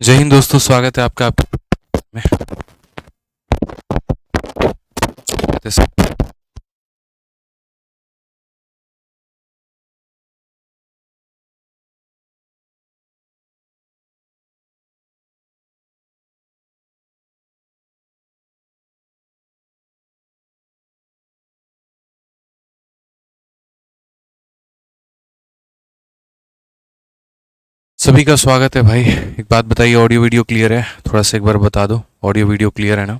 जय हिंद दोस्तों, स्वागत है आपका में। सभी का स्वागत है भाई। एक बात बताइए, ऑडियो वीडियो क्लियर है? थोड़ा सा एक बार बता दो, ऑडियो वीडियो क्लियर है ना?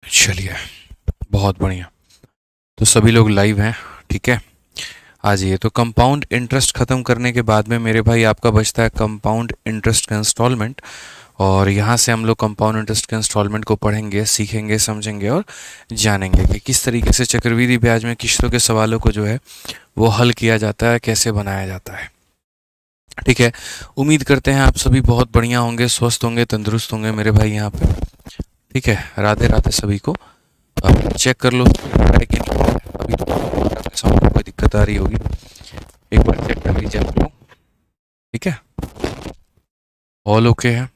चलिए, बहुत बढ़िया। तो सभी लोग लाइव हैं, ठीक है। आ जाइए। तो कंपाउंड इंटरेस्ट ख़त्म करने के बाद में मेरे भाई आपका बचता है कंपाउंड इंटरेस्ट का इंस्टॉलमेंट। और यहाँ से हम लोग कंपाउंड इंटरेस्ट के इंस्टॉलमेंट को पढ़ेंगे, सीखेंगे, समझेंगे और जानेंगे कि किस तरीके से चक्रवृद्धि ब्याज में किस्तों के सवालों को जो है वो हल किया जाता है, कैसे बनाया जाता है। ठीक है। उम्मीद करते हैं आप सभी बहुत बढ़िया होंगे, स्वस्थ होंगे, तंदुरुस्त होंगे मेरे भाई यहाँ पे। ठीक है। राधे राधे सभी को। अब चेक कर लो है कि नहीं। अभी तो आपके सामने कोई दिक्कत आ रही होगी, एक बार चेक कर लीजिए आप लोग। ठीक है, ऑल ओके है।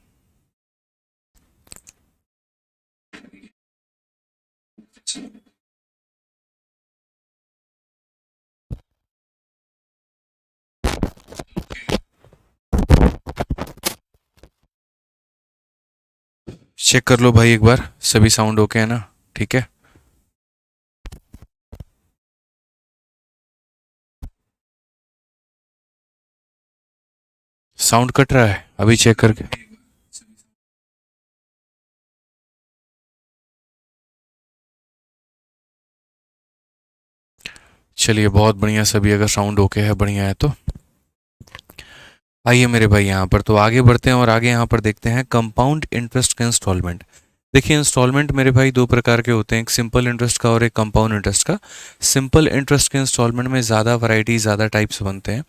चेक कर लो भाई एक बार, सभी साउंड ओके है ना? ठीक है। साउंड कट रहा है अभी, चेक करके। चलिए, बहुत बढ़िया। सभी अगर साउंड ओके है, बढ़िया है तो आइए मेरे भाई यहाँ पर तो आगे बढ़ते हैं और आगे यहाँ पर देखते हैं कंपाउंड इंटरेस्ट का इंस्टॉलमेंट। देखिए, इंस्टॉलमेंट मेरे भाई दो प्रकार के होते हैं, एक सिंपल इंटरेस्ट का और एक कंपाउंड इंटरेस्ट का। सिंपल इंटरेस्ट के इंस्टॉलमेंट में ज़्यादा वैरायटी, ज़्यादा टाइप्स बनते हैं,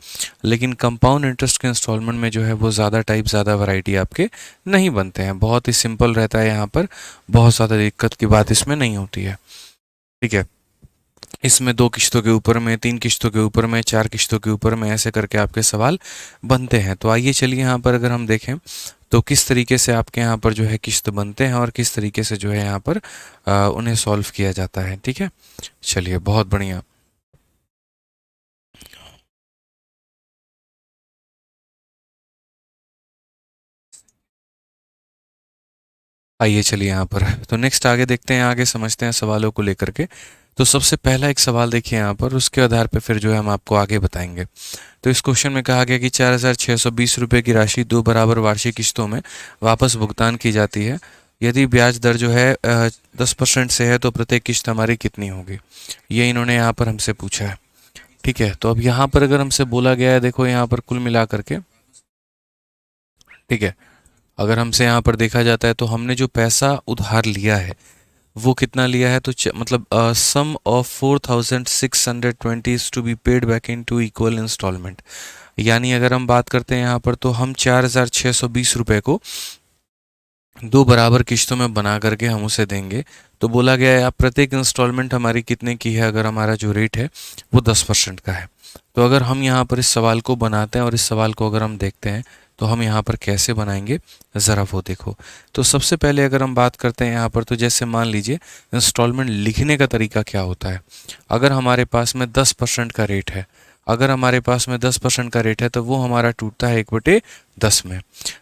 लेकिन कंपाउंड इंटरेस्ट के इंस्टॉलमेंट में जो है वो ज़्यादा टाइप, ज़्यादा वैरायटी आपके नहीं बनते हैं। बहुत ही सिंपल रहता है यहाँ पर, बहुत ज़्यादा दिक्कत की बात इसमें नहीं होती है। ठीक है। इसमें 2 किश्तों के ऊपर में, 3 किश्तों के ऊपर में, 4 किश्तों के ऊपर में, ऐसे करके आपके सवाल बनते हैं। तो आइए चलिए यहाँ पर अगर हम देखें तो किस तरीके से आपके यहाँ पर जो है किश्त बनते हैं और किस तरीके से जो है यहाँ पर उन्हें सॉल्व किया जाता है। ठीक है। चलिए, बहुत बढ़िया। आइए चलिए यहाँ पर तो नेक्स्ट आगे देखते हैं, आगे समझते हैं सवालों को लेकर के। तो सबसे पहला एक सवाल देखिए यहाँ पर, उसके आधार पर फिर जो है हम आपको आगे बताएंगे। तो इस क्वेश्चन में कहा गया कि 4,620 रुपये की राशि 2 बराबर वार्षिक किस्तों में वापस भुगतान की जाती है। यदि ब्याज दर जो है 10% से है तो प्रत्येक किस्त हमारी कितनी होगी, ये इन्होंने यहाँ पर हमसे पूछा है। ठीक है। तो अब यहाँ पर अगर हमसे बोला गया है, देखो यहाँ पर कुल मिला करके, ठीक है, अगर हमसे यहाँ पर देखा जाता है तो हमने जो पैसा उधार लिया है वो कितना लिया है, तो मतलब sum of 4,620 is to be paid back in two equal installment. यानी अगर हम बात करते हैं यहाँ पर तो हम 4,620 रुपये को 2 बराबर किश्तों में बना करके हम उसे देंगे। तो बोला गया है आप प्रत्येक इंस्टॉलमेंट हमारी कितने की है, अगर हमारा जो रेट है वो 10% का है। तो अगर हम यहाँ पर इस सवाल को बनाते हैं और इस सवाल को अगर हम देखते हैं तो हम यहाँ पर कैसे बनाएंगे, ज़रा वो देखो। तो सबसे पहले अगर हम बात करते हैं यहाँ पर, तो जैसे मान लीजिए इंस्टॉलमेंट लिखने का तरीका क्या होता है। अगर हमारे पास में 10% का रेट है, अगर हमारे पास में 10% का रेट है तो वो हमारा टूटता है 1/10 में।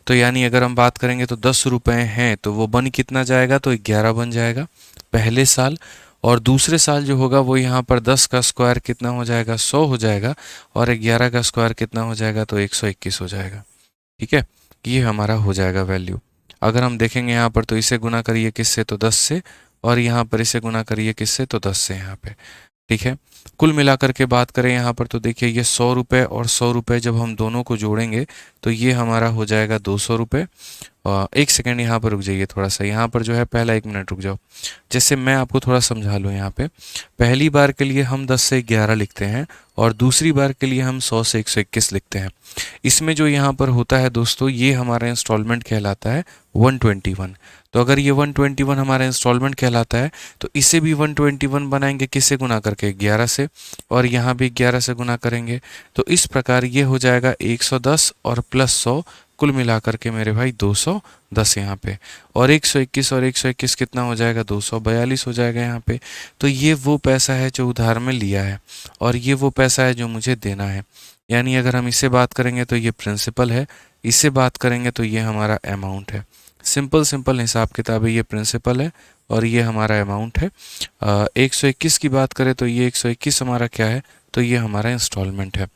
तो यानी अगर हम बात करेंगे तो 10 रुपये हैं तो वो बन कितना जाएगा, तो 11 बन जाएगा पहले साल। और दूसरे साल जो होगा वो यहाँ पर 10 का स्क्वायर कितना हो जाएगा, 100 हो जाएगा। और 11 का स्क्वायर कितना हो जाएगा, तो 121 हो जाएगा। ठीक है। ये हमारा हो जाएगा वैल्यू। अगर हम देखेंगे यहाँ पर तो इसे गुना करिए किससे, तो 10 से, और यहाँ पर इसे गुना करिए किससे, तो 10 से यहाँ पे। ठीक है। कुल मिलाकर के बात करें यहाँ पर तो देखिए ये 100 रुपये और 100 रुपये जब हम दोनों को जोड़ेंगे तो ये हमारा हो जाएगा 200 रुपये। एक सेकेंड यहाँ पर रुक जाइए थोड़ा सा, यहाँ पर जो है पहला 1 मिनट रुक जाओ। जैसे मैं आपको थोड़ा समझा लूँ यहाँ पे, पहली बार के लिए हम 10 से 11 लिखते हैं और दूसरी बार के लिए हम 100 से 121 लिखते हैं। इसमें जो यहाँ पर होता है दोस्तों, ये हमारा इंस्टॉलमेंट कहलाता है 121। तो अगर ये 121 हमारा इंस्टॉलमेंट कहलाता है तो इसे भी 121 बनाएंगे किससे गुना करके, 11 से, और यहाँ भी 11 से गुना करेंगे। तो इस प्रकार ये हो जाएगा 110 और प्लस 100, कुल मिलाकर के मेरे भाई 210 यहाँ पे, और 121 और 121 कितना हो जाएगा, 242 हो जाएगा यहाँ पे। तो ये वो पैसा है जो उधार में लिया है, और ये वो पैसा है जो मुझे देना है। यानी अगर हम इससे बात करेंगे तो ये प्रिंसिपल है, इससे बात करेंगे तो ये हमारा अमाउंट है। सिंपल सिंपल हिसाब किताब है, ये प्रिंसिपल है और ये हमारा अमाउंट है। 121 की बात करें तो ये 121 हमारा क्या है, तो ये हमारा इंस्टॉलमेंट है,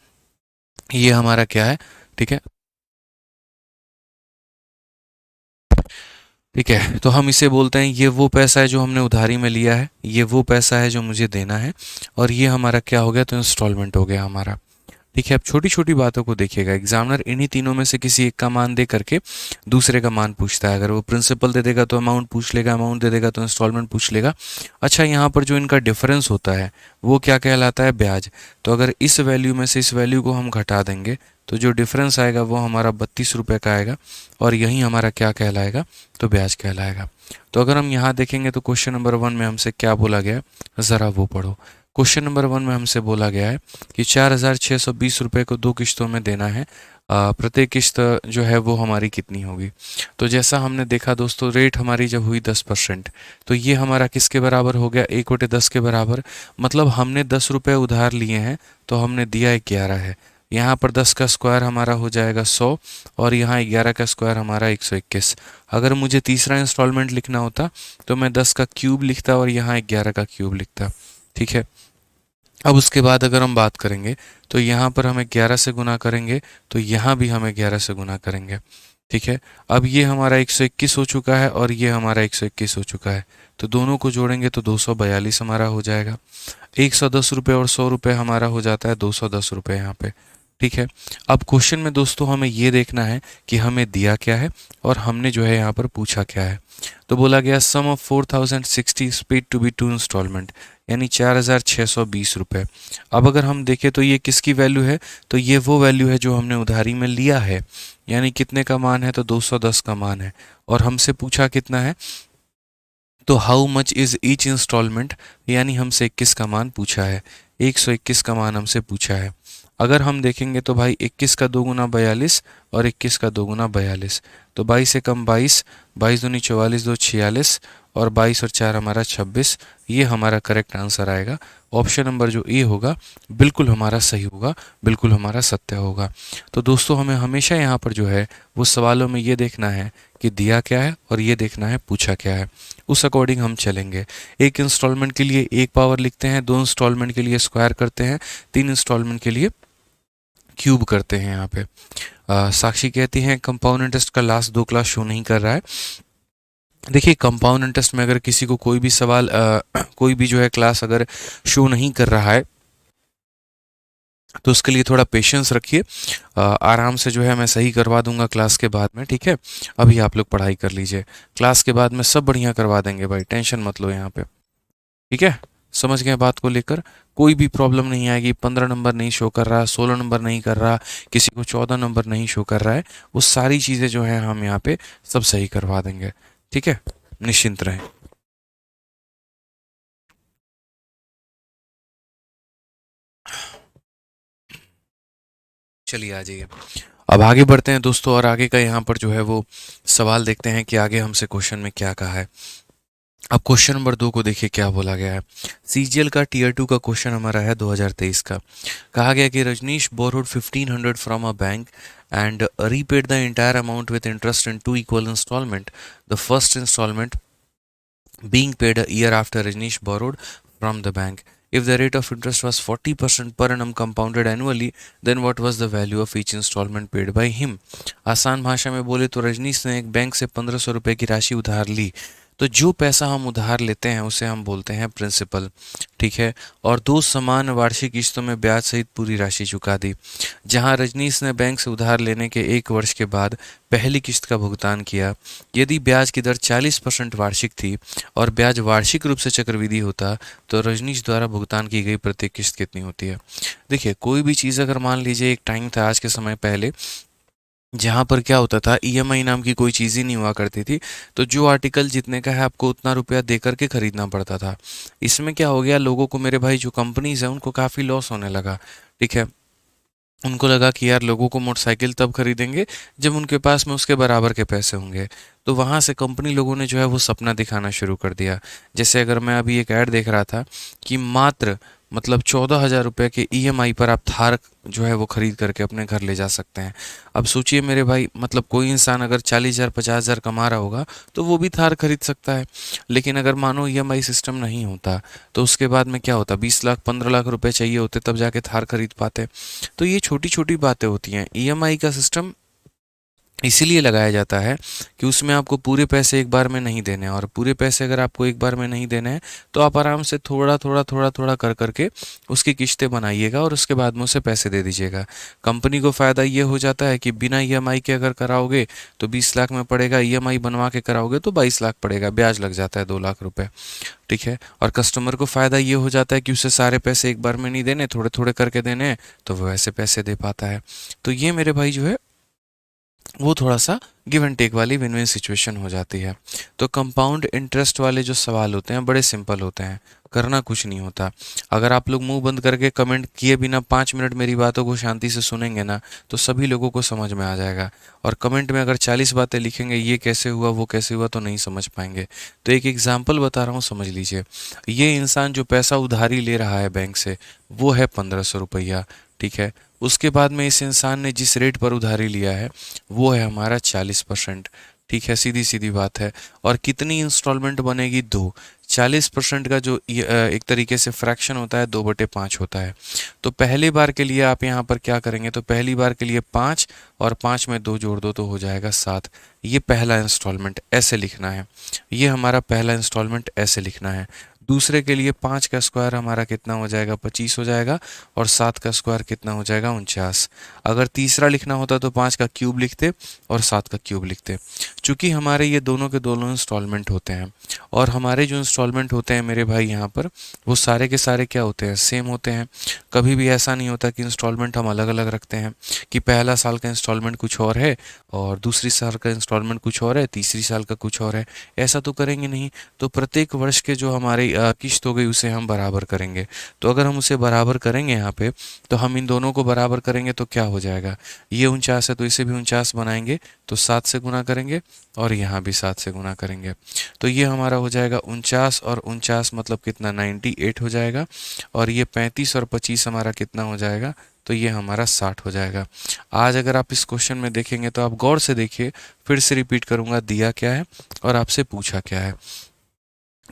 ये हमारा क्या है, ठीक है। ठीक है, तो हम इसे बोलते हैं ये वो पैसा है जो हमने उधारी में लिया है, ये वो पैसा है जो मुझे देना है, और ये हमारा क्या हो गया, तो इंस्टॉलमेंट हो गया हमारा। ठीक है, अब छोटी छोटी बातों को देखिएगा, एग्जामिनर इन्हीं तीनों में से किसी एक का मान दे करके दूसरे का मान पूछता है। अगर वो प्रिंसिपल दे देगा तो अमाउंट पूछ लेगा, अमाउंट दे देगा तो इंस्टॉलमेंट पूछ लेगा। अच्छा, यहाँ पर जो इनका डिफरेंस होता है वो क्या कहलाता है, ब्याज। तो अगर इस वैल्यू में से इस वैल्यू को हम घटा देंगे तो जो डिफरेंस आएगा वो हमारा 32 रुपये का आएगा, और यही हमारा क्या कहलाएगा, तो ब्याज कहलाएगा। तो अगर हम यहाँ देखेंगे तो क्वेश्चन नंबर 1 में हमसे क्या बोला गया है, ज़रा वो पढ़ो। क्वेश्चन नंबर 1 में हमसे बोला गया है कि 4,620 रुपये को 2 किश्तों में देना है, प्रत्येक किश्त जो है वो हमारी कितनी होगी। तो जैसा हमने देखा दोस्तों, रेट हमारी जब हुई 10%, तो ये हमारा किसके बराबर हो गया, 1/10 के बराबर। मतलब हमने 10 रुपये उधार लिए हैं तो हमने दिया 11 है। यहाँ पर 10 का स्क्वायर हमारा हो जाएगा 100, और यहाँ 11 का स्क्वायर हमारा 121। अगर मुझे तीसरा इंस्टॉलमेंट लिखना होता तो मैं 10 का क्यूब लिखता और यहाँ 11 का क्यूब लिखता। ठीक है, अब उसके बाद अगर हम बात करेंगे तो यहाँ पर हम 11 से गुना करेंगे, तो यहाँ भी हम 11 से गुना करेंगे। ठीक है, अब ये हमारा 121 हो चुका है और ये हमारा 121 हो चुका है, तो दोनों को जोड़ेंगे तो 242 हमारा हो जाएगा। 110 रुपये और 100 रुपये हमारा हो जाता है 210 रुपये यहाँ पे। ठीक है, अब क्वेश्चन में दोस्तों हमें ये देखना है कि हमें दिया क्या है और हमने जो है यहाँ पर पूछा क्या है। तो बोला गया sum of 4060 paid to be 2 installment, यानी 4,620 रुपये। अब अगर हम देखें तो ये किसकी वैल्यू है, तो ये वो वैल्यू है जो हमने उधारी में लिया है, यानी कितने का मान है, तो 210 का मान है, और हमसे पूछा कितना है, तो how much is each instalment, यानी हमसे 21 का मान पूछा है, 121 का मान हमसे पूछा है। अगर हम देखेंगे तो भाई 21 का 2 गुना 42 और 21 का 2 गुना 42, तो 22 से कम 22, 22 दूनी 44, 2 46, और 22 और 4 हमारा 26। ये हमारा करेक्ट आंसर आएगा। ऑप्शन नंबर जो ए होगा बिल्कुल हमारा सही होगा, बिल्कुल हमारा सत्य होगा। तो दोस्तों हमें हमेशा यहाँ पर जो है वो सवालों में ये देखना है कि दिया क्या है और ये देखना है पूछा क्या है, उस अकॉर्डिंग हम चलेंगे। एक इंस्टॉलमेंट के लिए 1 पावर लिखते हैं, 2 इंस्टॉलमेंट के लिए स्क्वायर करते हैं, 3 इंस्टॉलमेंट के लिए क्यूब करते हैं। यहाँ पे साक्षी कहती हैं कंपाउंड इंटरेस्ट का लास्ट 2 क्लास शो नहीं कर रहा है। देखिए, कंपाउंड इंटरेस्ट में अगर किसी को कोई भी सवाल कोई भी जो है क्लास अगर शो नहीं कर रहा है तो उसके लिए थोड़ा पेशेंस रखिए, आराम से जो है मैं सही करवा दूंगा क्लास के बाद में। ठीक है, अभी आप लोग पढ़ाई कर लीजिए, क्लास के बाद में सब बढ़िया करवा देंगे भाई, टेंशन मत लो यहाँ पे। ठीक है, समझ गए बात को लेकर, कोई भी प्रॉब्लम नहीं आएगी। 15 नंबर नहीं शो कर रहा, 16 नंबर नहीं कर रहा, किसी को 14 नंबर नहीं शो कर रहा है, वो सारी चीज़ें जो है हम यहाँ पे सब सही करवा देंगे। ठीक है, निश्चिंत रहें। चलिए आ जाइए, अब आगे बढ़ते हैं दोस्तों, और आगे का यहाँ पर जो है वो सवाल देखते हैं कि आगे हमसे क्वेश्चन में क्या कहा है। अब क्वेश्चन नंबर 2 को देखिए क्या बोला गया है। सीजीएल का टीयर 2 का क्वेश्चन हमारा है 2023 का। कहा गया कि Rajnish borrowed 1500 from a bank and repaid the entire amount with interest in 2 equal instalment, the first instalment being paid a year after Rajneesh borrowed from the bank. If the rate of interest was 40% per annum compounded annually, then what was the value of each installment paid by him? आसान भाषा में बोले तो रजनीश ने एक bank से 1500 रुपये की राशि उधार ली। तो जो पैसा हम उधार लेते हैं उसे हम बोलते हैं प्रिंसिपल। ठीक है, और 2 समान वार्षिक किस्तों में ब्याज सहित पूरी राशि चुका दी। जहां रजनीश ने बैंक से उधार लेने के 1 वर्ष के बाद पहली किस्त का भुगतान किया, यदि ब्याज की दर 40% वार्षिक थी और ब्याज वार्षिक रूप से चक्रवृद्धि होता, तो रजनीश द्वारा भुगतान की गई प्रत्येक किस्त कितनी होती है। देखिए, कोई भी चीज़ अगर मान लीजिए एक टाइम था आज के समय पहले जहाँ पर क्या होता था, ईएमआई नाम की कोई चीज़ ही नहीं हुआ करती थी, तो जो आर्टिकल जितने का है आपको उतना रुपया दे करके खरीदना पड़ता था। इसमें क्या हो गया, लोगों को, मेरे भाई जो कंपनीज हैं उनको काफ़ी लॉस होने लगा। ठीक है, उनको लगा कि यार लोगों को मोटरसाइकिल तब खरीदेंगे जब उनके पास में उसके बराबर के पैसे होंगे। तो वहाँ से कंपनी लोगों ने जो है वो सपना दिखाना शुरू कर दिया। जैसे अगर मैं अभी एक ऐड देख रहा था कि मात्र मतलब 14,000 रुपये के ईएमआई पर आप थार जो है वो खरीद करके अपने घर ले जा सकते हैं। अब सोचिए मेरे भाई, मतलब कोई इंसान अगर 40,000 50,000 कमा रहा होगा तो वो भी थार खरीद सकता है। लेकिन अगर मानो ईएमआई सिस्टम नहीं होता तो उसके बाद में क्या होता, 20 लाख 15 लाख रुपए चाहिए होते तब जाके थार खरीद पाते। तो ये छोटी छोटी बातें होती हैं। ईएमआई का सिस्टम इसीलिए लगाया जाता है कि उसमें आपको पूरे पैसे एक बार में नहीं देने हैं, और पूरे पैसे अगर आपको एक बार में नहीं देने हैं तो आप आराम से थोड़ा थोड़ा थोड़ा थोड़ा कर करके उसकी किस्तें बनाइएगा और उसके बाद में उसे पैसे दे दीजिएगा। कंपनी को फ़ायदा ये हो जाता है कि बिना ईएमआई के अगर कराओगे तो 20 लाख में पड़ेगा, ईएमआई बनवा के कराओगे तो 22 लाख पड़ेगा, ब्याज लग जाता है 2 लाख रुपए। ठीक है। और कस्टमर को फ़ायदा ये हो जाता है कि उसे सारे पैसे एक बार में नहीं देने, थोड़े थोड़े करके देने हैं, तो वो ऐसे पैसे दे पाता है। तो ये मेरे भाई जो है वो थोड़ा सा गिव एंड टेक वाली विन विन सिचुएशन हो जाती है। तो कंपाउंड इंटरेस्ट वाले जो सवाल होते हैं बड़े सिंपल होते हैं, करना कुछ नहीं होता। अगर आप लोग मुंह बंद करके कमेंट किए बिना 5 मिनट मेरी बातों को शांति से सुनेंगे ना तो सभी लोगों को समझ में आ जाएगा। और कमेंट में अगर 40 बातें लिखेंगे ये कैसे हुआ वो कैसे हुआ तो नहीं समझ पाएंगे। तो एक एग्जाम्पल बता रहा हूँ, समझ लीजिए। ये इंसान जो पैसा उधारी ले रहा है बैंक से वो है 1500 रुपया। ठीक है। उसके बाद में इस इंसान ने जिस रेट पर उधारी लिया है वो है हमारा 40%। ठीक है, सीधी सीधी बात है। और कितनी इंस्टॉलमेंट बनेगी? दो। 40% का जो एक तरीके से फ्रैक्शन होता है 2/5 होता है। तो पहली बार के लिए आप यहाँ पर क्या करेंगे, तो पहली बार के लिए 5 और 5 में 2 जोड़ दो तो हो जाएगा 7। ये पहला इंस्टॉलमेंट ऐसे लिखना है। ये हमारा पहला इंस्टॉलमेंट ऐसे लिखना है। दूसरे के लिए 5 का स्क्वायर हमारा कितना हो जाएगा, 25 हो जाएगा। और 7 का स्क्वायर कितना हो जाएगा, 49। अगर तीसरा लिखना होता तो 5 का क्यूब लिखते और 7 का क्यूब लिखते। चूंकि हमारे ये दोनों के दोनों इंस्टॉलमेंट होते हैं, और हमारे जो इंस्टॉलमेंट होते हैं मेरे भाई यहाँ पर वो सारे के सारे क्या होते हैं, सेम होते हैं। कभी भी ऐसा नहीं होता कि इंस्टॉलमेंट हम अलग अलग रखते हैं, कि पहला साल का इंस्टॉलमेंट कुछ और है और दूसरी साल का इंस्टॉलमेंट कुछ और है, तीसरी साल का कुछ और है। ऐसा तो करेंगे नहीं। तो प्रत्येक वर्ष के जो हमारी किस्त हो गई उसे हम बराबर करेंगे। तो अगर हम उसे बराबर करेंगे यहाँ पे, तो हम इन दोनों को बराबर करेंगे तो क्या हो जाएगा, ये 49 है तो इसे भी 49 बनाएंगे, तो 7 से गुना करेंगे और यहाँ भी 7 से गुना करेंगे। तो ये हमारा हो जाएगा 49 और 49 मतलब कितना, 98 हो जाएगा। और ये 35 और 25 हमारा कितना हो जाएगा, तो ये हमारा 60 हो जाएगा। आज अगर आप इस क्वेश्चन में देखेंगे तो आप गौर से देखिए, फिर से रिपीट करूंगा, दिया क्या है और आपसे पूछा क्या है।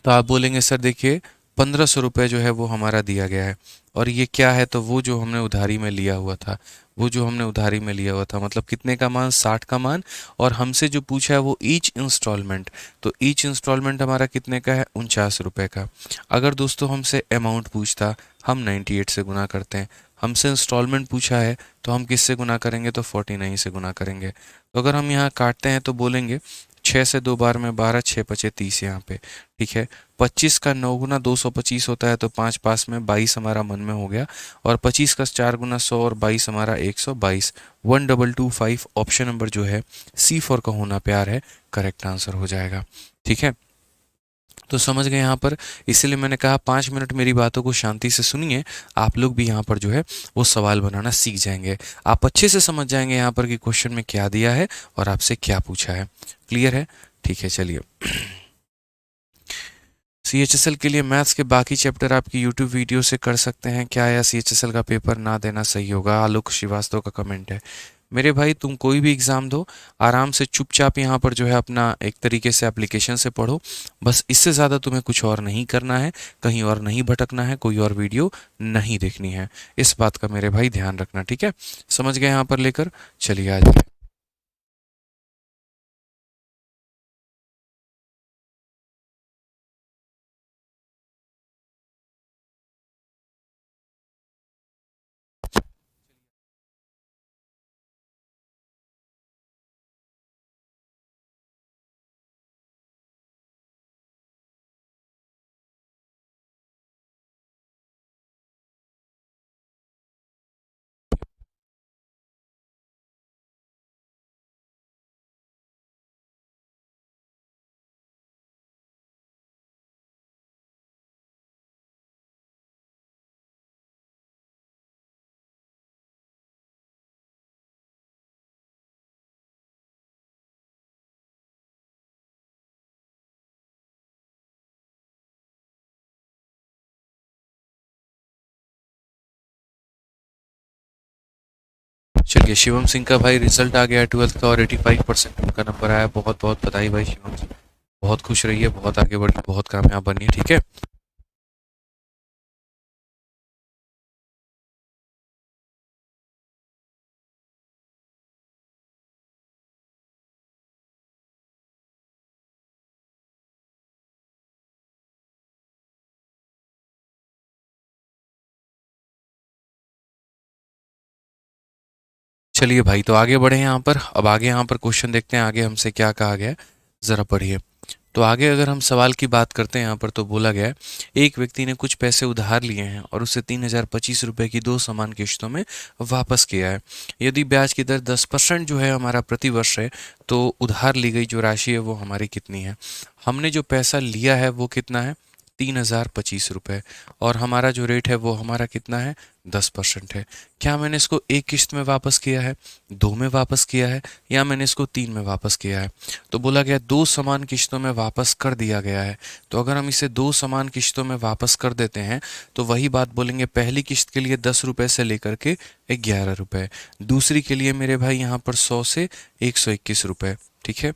तो आप बोलेंगे सर देखिए 1500 रुपये जो है वो हमारा दिया गया है, और ये क्या है, तो वो जो हमने उधारी में लिया हुआ था, वो जो हमने उधारी में लिया हुआ था मतलब कितने का मान, 60 का मान। और हमसे जो पूछा है वो ईच इंस्टॉलमेंट, तो ईच इंस्टॉलमेंट हमारा कितने का है, 49 रुपये का। अगर दोस्तों हमसे अमाउंट पूछता, हम 98 से गुना करते हैं। हमसे इंस्टॉलमेंट पूछा है तो हम किससे गुना करेंगे, तो 49 से गुना करेंगे। तो अगर हम यहाँ काटते हैं तो बोलेंगे 6 से 2 बार में 12, 6 पचे 30 यहाँ पे। ठीक है। 25 का 9 गुना 225 होता है, तो 5 पास में 22 हमारा मन में हो गया। और 25 का 4 गुना 100 और 22 हमारा 122। 1225 ऑप्शन नंबर जो है सी फॉर का होना प्यार है, करेक्ट आंसर हो जाएगा। ठीक है। तो समझ गए यहाँ पर। इसीलिए मैंने कहा 5 मिनट मेरी बातों को शांति से सुनिए, आप लोग भी यहाँ पर जो है वो सवाल बनाना सीख जाएंगे। आप अच्छे से समझ जाएंगे यहाँ पर कि क्वेश्चन में क्या दिया है और आपसे क्या पूछा है। क्लियर है? ठीक है, चलिए। सीएचएसएल के लिए मैथ्स के बाकी चैप्टर आपकी यूट्यूब वीडियो से कर सकते हैं क्या, या सीएचएसएल का पेपर ना देना सही होगा, आलोक श्रीवास्तव का कमेंट है। मेरे भाई तुम कोई भी एग्ज़ाम दो, आराम से चुपचाप यहाँ पर जो है अपना एक तरीके से एप्लीकेशन से पढ़ो। बस इससे ज़्यादा तुम्हें कुछ और नहीं करना है, कहीं और नहीं भटकना है, कोई और वीडियो नहीं देखनी है। इस बात का मेरे भाई ध्यान रखना, ठीक है? समझ गए यहाँ पर लेकर? चलिए आ जाइए। चलिए, शिवम सिंह का भाई रिजल्ट आ गया 12th का और 85% उनका नंबर आया। बहुत बहुत बधाई भाई शिवम सिंह। बहुत खुश रहिए, बहुत आगे बढ़िए, बहुत कामयाब बनिए, ठीक है। चलिए भाई, तो आगे बढ़े यहाँ पर। अब आगे यहाँ पर क्वेश्चन देखते हैं आगे हमसे क्या कहा गया है, ज़रा पढ़िए। तो आगे अगर हम सवाल की बात करते हैं यहाँ पर, तो बोला गया है एक व्यक्ति ने कुछ पैसे उधार लिए हैं और उसे 3025 रुपये की दो समान किश्तों में वापस किया है। यदि ब्याज की दर 10% जो है हमारा प्रतिवर्ष है, तो उधार ली गई जो राशि है वो हमारी कितनी है। हमने जो पैसा लिया है वो कितना है, 3025 रुपये, और हमारा जो रेट है वो हमारा कितना है, 10% है। क्या मैंने इसको एक किश्त में वापस किया है, दो में वापस किया है, या मैंने इसको तीन में वापस किया है। तो बोला गया दो समान किश्तों में वापस कर दिया गया है। तो अगर हम इसे दो समान किश्तों में वापस कर देते हैं, तो वही बात बोलेंगे, पहली किश्त के लिए 10 रुपये से लेकर के 11 रुपये, दूसरी के लिए मेरे भाई यहाँ पर 100 से 121 रुपये, ठीक है।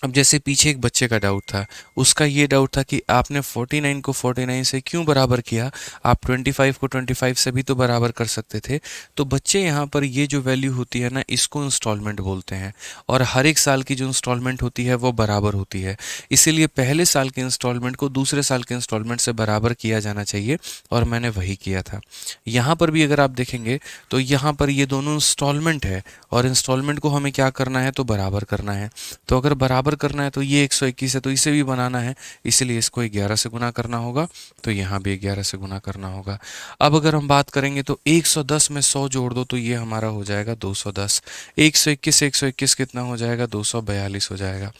अब जैसे पीछे एक बच्चे का डाउट था, उसका ये डाउट था कि आपने 49 को 49 से क्यों बराबर किया, आप 25 को 25 से भी तो बराबर कर सकते थे। तो बच्चे यहाँ पर ये जो वैल्यू होती है ना, इसको इंस्टॉलमेंट बोलते हैं, और हर एक साल की जो इंस्टॉलमेंट होती है वो बराबर होती है। इसीलिए पहले साल के इंस्टॉलमेंट को दूसरे साल के इंस्टॉलमेंट से बराबर किया जाना चाहिए, और मैंने वही किया था। यहाँ पर भी अगर आप देखेंगे तो यहाँ पर ये दोनों इंस्टॉलमेंट है, और इंस्टॉलमेंट को हमें क्या करना है, तो बराबर करना है। तो अगर बराबर करना है तो ये 121 है, तो इसे भी बनाना है, इसलिए इसको 11 से गुना करना होगा, तो यहाँ भी 11 से गुना करना होगा। अब अगर हम बात करेंगे तो 110 में 100 जोड़ दो तो ये हमारा हो जाएगा 210। 121 121 कितना हो जाएगा, 242 हो जाएगा,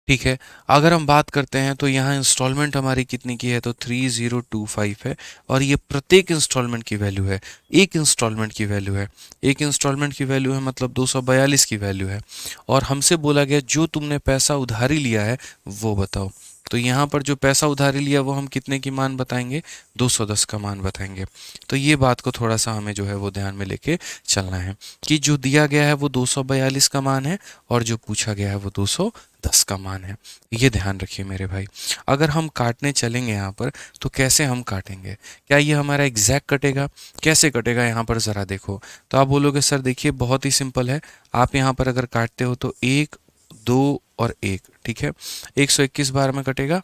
ठीक है। अगर हम बात करते हैं तो यहाँ इंस्टॉलमेंट हमारी कितनी की है, तो 3025 है, और ये प्रत्येक इंस्टॉलमेंट की वैल्यू है, एक इंस्टॉलमेंट की वैल्यू है। एक इंस्टॉलमेंट की वैल्यू है मतलब 242 की वैल्यू है। और हमसे बोला गया जो तुमने पैसा उधारी लिया है वो बताओ। तो यहाँ पर जो पैसा उधारी लिया वो हम कितने की मान बताएंगे, 210 का मान बताएंगे। तो ये बात को थोड़ा सा हमें जो है वो ध्यान में लेके चलना है कि जो दिया गया है वो 242 का मान है, और जो पूछा गया है वो 210 का मान है। ये ध्यान रखिए मेरे भाई। अगर हम काटने चलेंगे यहाँ पर, तो कैसे हम काटेंगे, क्या ये हमारा एग्जैक्ट कटेगा, कैसे कटेगा यहाँ पर ज़रा देखो। तो आप बोलोगे सर देखिए बहुत ही सिंपल है, आप यहाँ पर अगर काटते हो तो एक, दो और एक, ठीक है, 121 बार में कटेगा।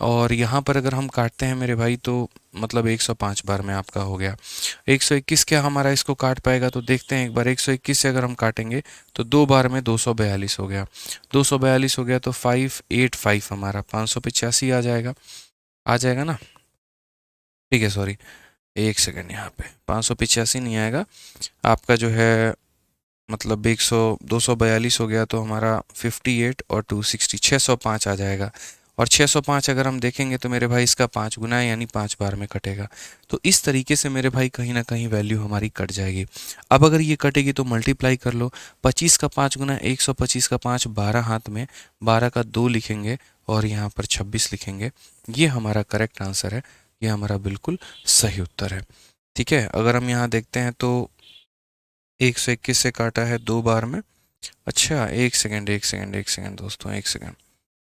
और यहाँ पर अगर हम काटते हैं मेरे भाई तो मतलब 105 बार में आपका हो गया। 121 क्या हमारा इसको काट पाएगा, तो देखते हैं एक बार। 121 से अगर हम काटेंगे तो दो बार में 242 हो गया, 242 हो गया तो 585 हमारा 585 आ जाएगा, आ जाएगा ना, ठीक है। सॉरी, एक सेकंड, यहाँ पे 585 नहीं आएगा आपका जो है, मतलब 242 हो गया तो हमारा 58 और 260 605 आ जाएगा। और 605 अगर हम देखेंगे तो मेरे भाई इसका 5 गुना है, यानी 5 बार में कटेगा। तो इस तरीके से मेरे भाई कहीं ना कहीं वैल्यू हमारी कट जाएगी। अब अगर ये कटेगी तो मल्टीप्लाई कर लो, 25 का 5 गुना 125 का 5, 12 हाथ में, 12 का 2 लिखेंगे और यहाँ पर 26 लिखेंगे। ये हमारा करेक्ट आंसर है, ये हमारा बिल्कुल सही उत्तर है, ठीक है। अगर हम यहाँ देखते हैं तो 121 से काटा है दो बार में। अच्छा, एक सेकेंड एक सेकेंड एक सेकेंड दोस्तों, एक सेकेंड।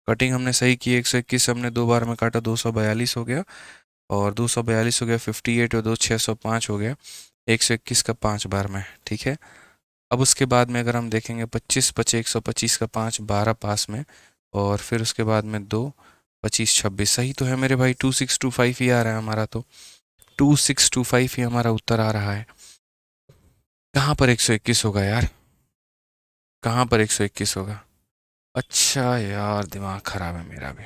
कटिंग हमने सही की, 121 से हमने दो बार में काटा, 242 हो गया, और 242 हो गया 58 और 605 हो गया 121 का 5 बार में, ठीक है। अब उसके बाद में अगर हम देखेंगे 25 पचे 125 का 5, 12 पास में, और फिर उसके बाद में 2, 25 26, सही तो है मेरे भाई, 2625 ही आ रहा है हमारा, तो 2625 ही हमारा उत्तर आ रहा है। कहाँ पर 121 होगा यार, कहाँ पर 121 होगा। अच्छा यार, दिमाग खराब है मेरा भी।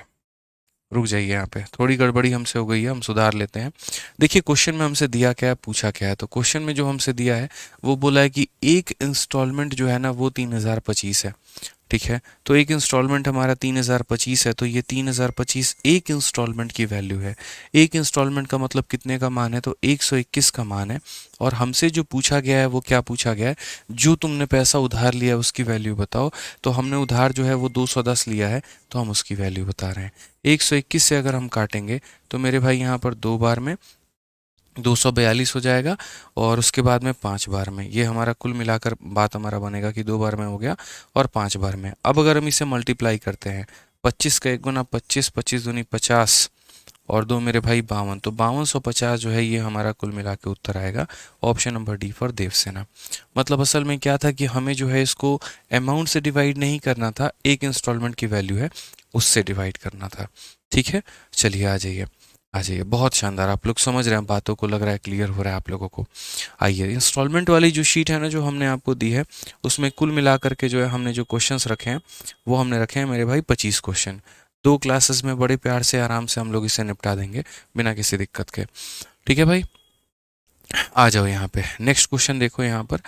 रुक जाइए, यहाँ पे थोड़ी गड़बड़ी हमसे हो गई है, हम सुधार लेते हैं। देखिए क्वेश्चन में हमसे दिया क्या है, पूछा क्या है। तो क्वेश्चन में जो हमसे दिया है वो बोला है कि एक इंस्टॉलमेंट जो है ना वो 3025 है, ठीक है। तो एक इंस्टॉलमेंट हमारा 3025 है, तो ये 3025 एक इंस्टॉलमेंट की वैल्यू है। एक इंस्टॉलमेंट का मतलब कितने का मान है, तो 121 का मान है। और हमसे जो पूछा गया है वो क्या पूछा गया है, जो तुमने पैसा उधार लिया है उसकी वैल्यू बताओ। तो हमने उधार जो है वो 210 लिया है, तो हम उसकी वैल्यू बता रहे हैं। 121 से अगर हम काटेंगे तो मेरे भाई यहाँ पर दो बार में 242 हो जाएगा, और उसके बाद में 5 बार में, ये हमारा कुल मिलाकर बात हमारा बनेगा कि 2 बार में हो गया और 5 बार में। अब अगर हम इसे मल्टीप्लाई करते हैं, 25 का 1 गुना 25, 25 दूनी 50 और 2 मेरे भाई 52, तो 5250 जो है ये हमारा कुल मिला के उत्तर आएगा। Option number D for Devsena. मतलब असल में क्या था कि हमें जो है इसको अमाउंट से डिवाइड नहीं करना था, एक इंस्टॉलमेंट की वैल्यू है उससे डिवाइड करना था। ठीक है, चलिए आ जाइए, आ जाइए। बहुत शानदार, आप लोग समझ रहे हैं बातों को, लग रहा है क्लियर हो रहा है आप लोगों को। आइए, इंस्टॉलमेंट वाली जो शीट है ना जो हमने आपको दी है, उसमें कुल मिला करके जो है हमने जो क्वेश्चंस रखे हैं वो हमने रखे हैं मेरे भाई 25 क्वेश्चन। 2 क्लासेस में बड़े प्यार से आराम से हम लोग इसे निपटा देंगे बिना किसी दिक्कत के। ठीक है भाई, आ जाओ यहाँ पे। नेक्स्ट क्वेश्चन देखो यहाँ पर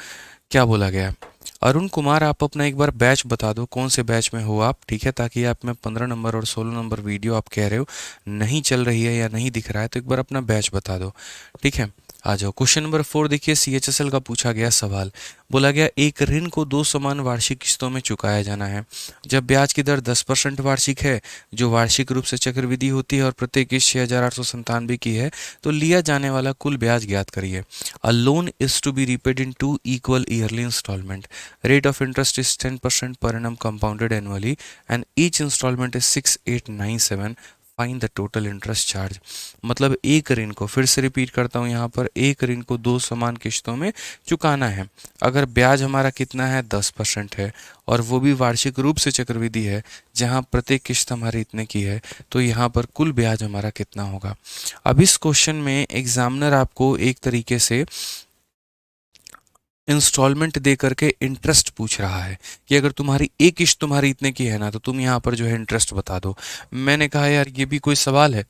क्या बोला गया। अरुण कुमार, आप अपना एक बार बैच बता दो, कौन से बैच में हो आप। ठीक है, ताकि आप में 15 नंबर और 16 नंबर वीडियो आप कह रहे हो नहीं चल रही है या नहीं दिख रहा है, तो एक बार अपना बैच बता दो। ठीक है, आ जाओ। क्वेश्चन नंबर 4 देखिए, CHSL का पूछा गया सवाल। बोला गया एक ऋण को 2 समान वार्षिक किस्तों में चुकाया जाना है। जब ब्याज की दर 10% वार्षिक है, जो वार्षिक रूप से चक्रवृद्धि होती है और प्रत्येक किस्त 6,897 की है, तो लिया जाने वाला कुल ब्याज ज्ञात करिए। A loan is to be repaid in 2 equal yearly installment. Rate of interest is 10% per annum compounded annually and each installment is 6897. Find the total interest charge. मतलब एक ऋण को, फिर से रिपीट करता हूँ यहाँ पर, एक ऋण को 2 समान किस्तों में चुकाना है। अगर ब्याज हमारा कितना है, 10% है, और वो भी वार्षिक रूप से चक्रवृद्धि है, जहाँ प्रत्येक किस्त हमारी इतने की है, तो यहाँ पर कुल ब्याज हमारा कितना होगा। अब इस क्वेश्चन में एग्जामिनर आपको एक तरीके से इंस्टॉलमेंट दे करके इंटरेस्ट पूछ रहा है कि अगर तुम्हारी एक किस्त तुम्हारी इतने की है ना, तो तुम यहाँ पर जो है इंटरेस्ट बता दो। मैंने कहा यार ये भी कोई सवाल है,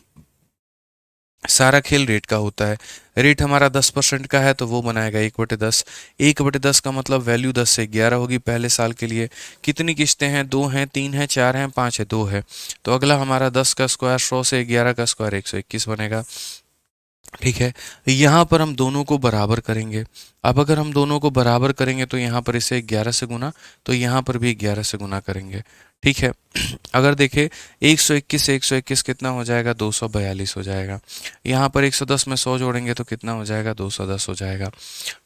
सारा खेल रेट का होता है। रेट हमारा 10% का है तो वो बनाएगा 1/10। 1/10 का मतलब वैल्यू 10 से 11 होगी पहले साल के लिए। कितनी किस्तें हैं, 2 हैं, 3 हैं, 4 हैं, 5 है, 2 है। तो अगला हमारा 10 का स्क्वायर 100 से 11 का स्क्वायर 121 बनेगा। ठीक है, यहाँ पर हम दोनों को बराबर करेंगे। अब अगर हम दोनों को बराबर करेंगे तो यहाँ पर इसे 11 से गुना, तो यहाँ पर भी 11 से गुना करेंगे। ठीक है, अगर देखें 121 से 121 कितना हो जाएगा, 242 हो जाएगा। यहाँ पर 110 में 100 जोड़ेंगे तो कितना हो जाएगा, 210 हो जाएगा।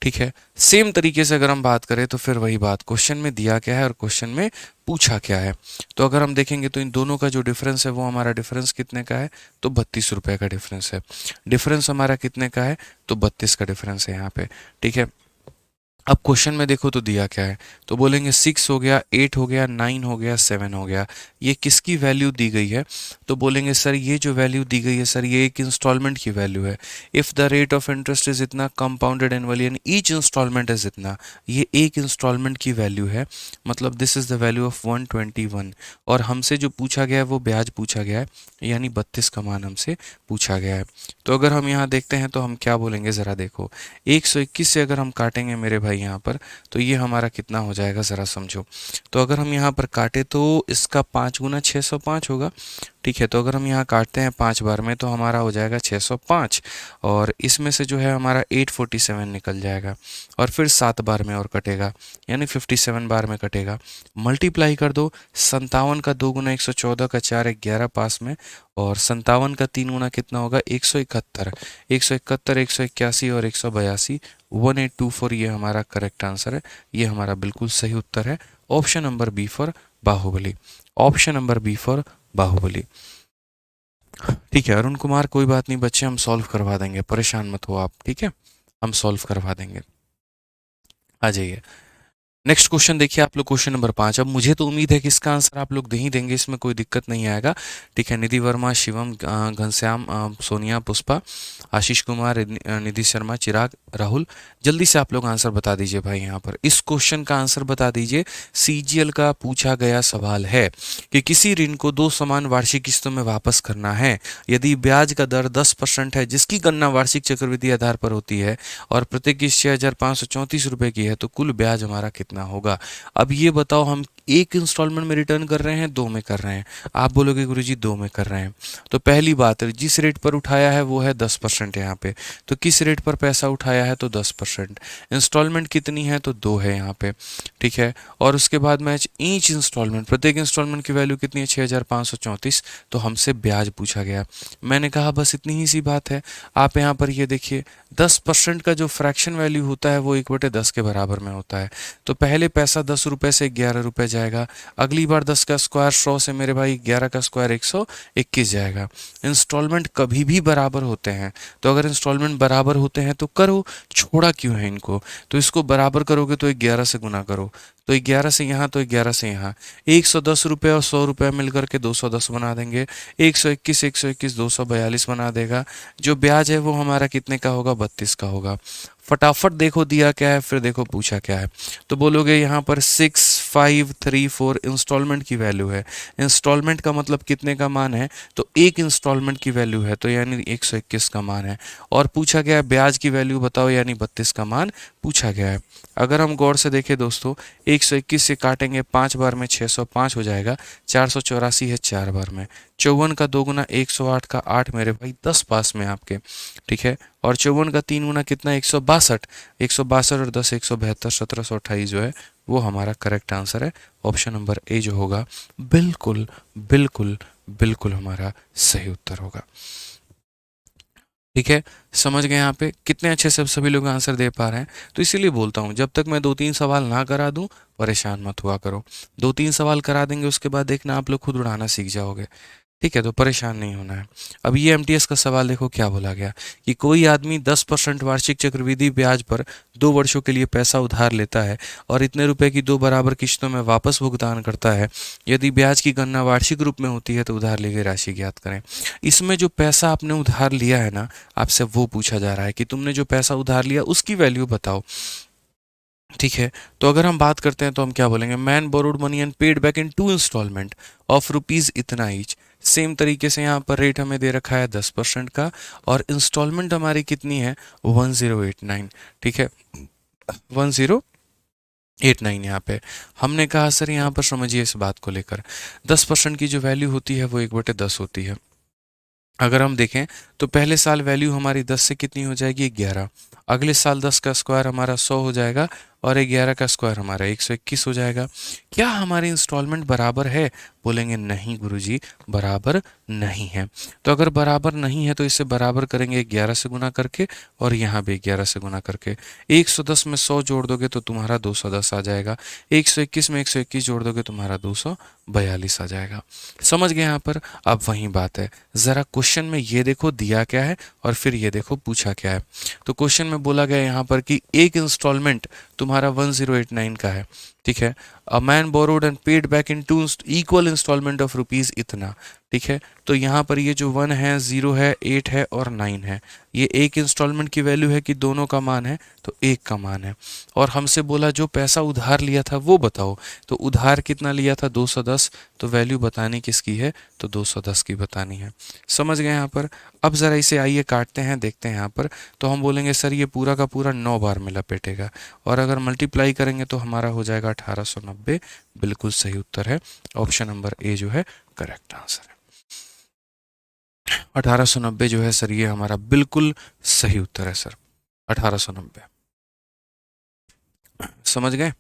ठीक है, सेम तरीके से अगर हम बात करें तो फिर वही बात, क्वेश्चन में दिया क्या है और क्वेश्चन में पूछा क्या है। तो अगर हम देखेंगे तो इन दोनों का जो डिफरेंस है वो हमारा डिफरेंस कितने का है, तो 32 रुपये का डिफरेंस है। डिफरेंस हमारा कितने का है, तो 32 का डिफरेंस है यहाँ पे। ठीक है, अब क्वेश्चन में देखो तो दिया क्या है, तो बोलेंगे 6 हो गया, 8 हो गया, 9 हो गया, 7 हो गया। ये किसकी वैल्यू दी गई है, तो बोलेंगे सर ये जो वैल्यू दी गई है सर ये एक इंस्टॉलमेंट की वैल्यू है। If the rate of interest is इतना, compounded annually and each instalment is इतना, ये एक इंस्टॉलमेंट की वैल्यू है। मतलब this is the value of 121। और हमसे जो पूछा गया है वो ब्याज पूछा गया है, यानी 32 का मान हमसे पूछा गया है। तो अगर हम यहाँ देखते हैं तो हम क्या बोलेंगे, ज़रा देखो 121 से अगर हम काटेंगे मेरे भाई यहाँ पर, तो ये हमारा कितना हो जाएगा ज़रा समझो। तो अगर हम यहाँ पर काटे तो इसका 5 गुना 605 होगा। ठीक है, तो अगर हम यहाँ काटते हैं 5 बार में तो हमारा हो जाएगा 605, और इसमें से जो है हमारा 847 निकल जाएगा, और फिर 7 बार में और कटेगा, यानी 57 बार में कटेगा। मल्टीप्लाई कर दो, 57 का 2 गुना 114 का 4 11 पास में, और 57 का 3 गुना कितना होगा, 171। 171, 181 और 182, 1824 ये हमारा करेक्ट आंसर है। ये हमारा बिल्कुल सही उत्तर है, option number B for Baahubali. Option number B for Baahubali. ठीक है अरुण कुमार, कोई बात नहीं बच्चे, हम सॉल्व करवा देंगे, परेशान मत हो आप। ठीक है, हम सॉल्व करवा देंगे। आ जाइए, नेक्स्ट क्वेश्चन देखिए आप लोग, क्वेश्चन नंबर 5। अब मुझे तो उम्मीद है कि इसका आंसर आप लोग दे ही देंगे, इसमें कोई दिक्कत नहीं आएगा। ठीक है, निधि वर्मा, शिवम, घनश्याम, सोनिया, पुष्पा, आशीष कुमार, निधि शर्मा, चिराग, राहुल, जल्दी से आप लोग आंसर बता दीजिए भाई। यहाँ पर इस क्वेश्चन का आंसर बता दीजिए। CGL का पूछा गया सवाल है कि किसी ऋण को 2 समान वार्षिक किस्तों में वापस करना है। यदि ब्याज का दर 10% है, जिसकी गणना वार्षिक चक्रवृद्धि आधार पर होती है, और प्रत्येक किस्त 6,534 रुपये की है, तो कुल ब्याज हमारा कितना कितना होगा। अब ये बताओ हम एक इंस्टॉलमेंट में रिटर्न कर रहे हैं, दो में कर रहे हैं? आप बोलोगे गुरुजी दो में कर रहे हैं। तो पहली बात है, जिस रेट पर उठाया है वो है 10% यहाँ पे। तो किस रेट पर पैसा उठाया है? तो 10%। इंस्टॉलमेंट कितनी है? तो दो है यहाँ पे, ठीक है। और उसके बाद मैच ईच इंस्टॉलमेंट, प्रत्येक इंस्टॉलमेंट की वैल्यू कितनी है? 6534। तो हमसे ब्याज पूछा गया। मैंने कहा बस इतनी ही सी बात है। आप यहाँ पर ये देखिए 10% का जो फ्रैक्शन वैल्यू होता है वो 1/10 के बराबर में होता है। तो पहले पैसा 10 रुपये से 11 रुपये जाएगा, अगली बार 10 का स्क्वायर 100 से मेरे भाई 11 का स्क्वायर 121 जाएगा। इंस्टॉलमेंट कभी भी बराबर होते हैं, तो अगर इंस्टॉलमेंट बराबर होते हैं तो करो, छोड़ा क्यों है इनको? तो इसको बराबर करोगे तो 11 से गुना करो, तो 11 से यहाँ, तो 11 से यहाँ, 110 रुपये और 100 रुपये मिलकर के 210 बना देंगे, 121 242 बना देगा। जो ब्याज है वो हमारा कितने का होगा? 32 का होगा। फटाफट देखो दिया क्या है, फिर देखो पूछा क्या है। तो बोलोगे यहाँ पर 6534 इंस्टॉलमेंट की वैल्यू है। इंस्टॉलमेंट का मतलब कितने का मान है? तो एक इंस्टॉलमेंट की वैल्यू है, तो यानी 121 का मान है। और पूछा गया है ब्याज की वैल्यू बताओ, यानी 32 का मान पूछा गया है। अगर हम गौर से देखें दोस्तों, 121 से काटेंगे 5 बार में 605 हो जाएगा, 484 है 4 बार में, 54 का 2 गुना 108 का 8 मेरे भाई 10 पास में आपके, ठीक है। और 54 का 3 गुना कितना? 162, 162 और 10 172, 1728 जो है वो हमारा करेक्ट आंसर है। ऑप्शन नंबर ए जो होगा बिल्कुल बिल्कुल बिल्कुल हमारा सही उत्तर होगा, ठीक है। समझ गए यहाँ पे कितने अच्छे से सभी लोग आंसर दे पा रहे हैं। तो इसीलिए बोलता हूँ जब तक मैं 2-3 सवाल ना करा दूं परेशान मत हुआ करो। 2-3 सवाल करा देंगे उसके बाद देखना आप लोग खुद उड़ाना सीख जाओगे, ठीक है। तो परेशान नहीं होना है। अब ये एमटीएस का सवाल देखो क्या बोला गया कि कोई आदमी 10% वार्षिक चक्रवृद्धि ब्याज पर 2 वर्षों के लिए पैसा उधार लेता है और इतने रुपए की 2 बराबर किश्तों में वापस भुगतान करता है। यदि ब्याज की गणना वार्षिक रूप में होती है तो उधार ली गई राशि ज्ञात करें। इसमें जो पैसा आपने उधार लिया है ना, आपसे वो पूछा जा रहा है कि तुमने जो पैसा उधार लिया उसकी वैल्यू बताओ, ठीक है। तो अगर हम बात करते हैं तो हम क्या बोलेंगे? Man borrowed money and paid back in 2 instalment of rupees इतना ईच। सेम तरीके से यहाँ पर रेट हमें दे रखा है 10% का और इंस्टॉलमेंट हमारी कितनी है? 1089, ठीक है, 1089। यहाँ पे हमने कहा सर यहाँ पर समझिए इस बात को लेकर 10% की जो वैल्यू होती है वो 1/10 होती है। अगर हम देखें तो पहले साल वैल्यू हमारी 10 से कितनी हो जाएगी? 11। अगले साल 10 का स्क्वायर हमारा 100 हो जाएगा और 11 का स्क्वायर हमारा 121 हो जाएगा। क्या हमारी इंस्टॉलमेंट बराबर है? बोलेंगे नहीं गुरुजी बराबर नहीं है। तो अगर बराबर नहीं है तो इसे बराबर करेंगे 11 से गुना करके और यहाँ भी 11 से गुना करके। 110 में 100 जोड़ दोगे तो तुम्हारा 210 आ जाएगा, 121 में 121 जोड़ दोगे तुम्हारा 242 आ जाएगा। समझ गए यहाँ पर? अब वही बात है, ज़रा क्वेश्चन में ये देखो दिया क्या है और फिर ये देखो पूछा क्या है। तो क्वेश्चन में बोला गया यहाँ पर कि एक इंस्टॉलमेंट तुम्हारा 1089 का है, ठीक है। A man borrowed and paid back in 2 equal instalment of rupees इतना, ठीक है। तो यहाँ पर ये जो 1 है, 0 है, 8 है और 9 है, ये एक इंस्टॉलमेंट की वैल्यू है कि दोनों का मान है? तो एक का मान है। और हमसे बोला जो पैसा उधार लिया था वो बताओ। तो उधार कितना लिया था? 210। तो वैल्यू बतानी किसकी है? तो 210 की बतानी है। समझ गए यहाँ पर? अब ज़रा इसे आइए काटते हैं, देखते हैं यहाँ पर। तो हम बोलेंगे सर ये पूरा का पूरा 9 बार में लपेटेगा और अगर मल्टीप्लाई करेंगे तो हमारा हो जाएगा 1890। बिल्कुल सही उत्तर है, ऑप्शन नंबर ए जो है करेक्ट आंसर है। 1890 जो है सर ये हमारा बिल्कुल सही उत्तर है सर, 1890। समझ गए?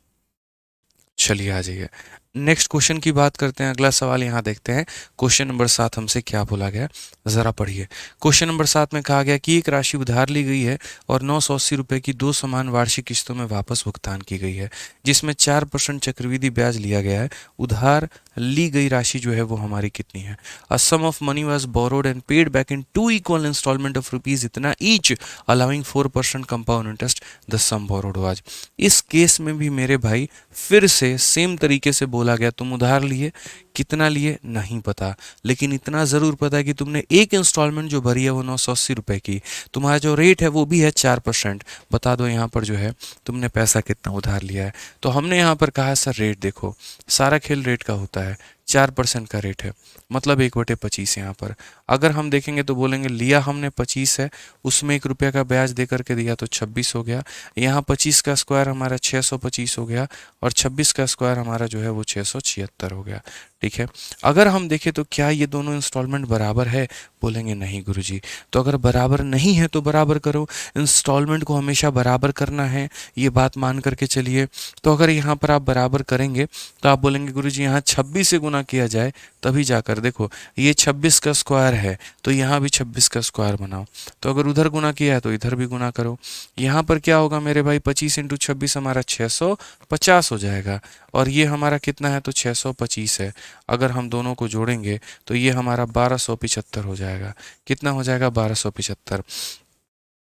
चलिए आ जाइए नेक्स्ट क्वेश्चन की बात करते हैं। अगला सवाल यहाँ देखते हैं। क्वेश्चन नंबर 7 हमसे क्या बोला गया, ज़रा पढ़िए। क्वेश्चन नंबर 7 में कहा गया कि एक राशि उधार ली गई है और 980 रुपये की 2 समान वार्षिक किस्तों में वापस भुगतान की गई है, जिसमें 4% चक्रवृद्धि ब्याज लिया गया है। उधार ली गई राशि जो है वो हमारी कितनी है? A sum of money was borrowed and paid back in 2 equal instalment of rupees इतना each allowing 4% compound interest, the sum borrowed was. इस केस में भी मेरे भाई फिर से सेम तरीके से बोला गया, तुम उधार लिए, कितना लिए नहीं पता, लेकिन इतना ज़रूर पता है कि तुमने एक इंस्टॉलमेंट जो भरी है वो 980 रुपये की, तुम्हारा जो रेट है वो भी है 4%। बता दो यहाँ पर जो है तुमने पैसा कितना उधार लिया है। तो हमने यहाँ पर कहा सर रेट देखो, सारा खेल रेट का होता है। 4% का रेट है, मतलब 1/25 यहाँ पर। अगर हम देखेंगे तो बोलेंगे लिया हमने 25 है, उसमें 1 रुपये का ब्याज दे करके दिया तो 26 हो गया। यहाँ 25 का स्क्वायर हमारा 625 हो गया, और 26 का स्क्वायर हमारा जो है वो 676 हो गया। ठीक है, अगर हम देखें तो क्या ये दोनों इंस्टॉलमेंट बराबर है, बोलेंगे नहीं गुरुजी। तो अगर बराबर नहीं है तो बराबर करो, इंस्टॉलमेंट को हमेशा बराबर करना है, ये बात मान करके चलिए। तो अगर यहाँ पर आप बराबर करेंगे तो आप बोलेंगे गुरुजी यहाँ 26 से गुना किया जाए तभी जाकर, देखो ये 26 का स्क्वायर है तो यहाँ भी 26 का स्क्वायर बनाओ। तो अगर उधर गुना किया है तो इधर भी गुना करो। यहाँ पर क्या होगा मेरे भाई, 25 इंटू 26 हमारा 650 हो जाएगा, और ये हमारा कितना है तो 625 है। अगर हम दोनों को जोड़ेंगे तो ये हमारा 1275 हो जाएगा। कितना हो जाएगा, 1275।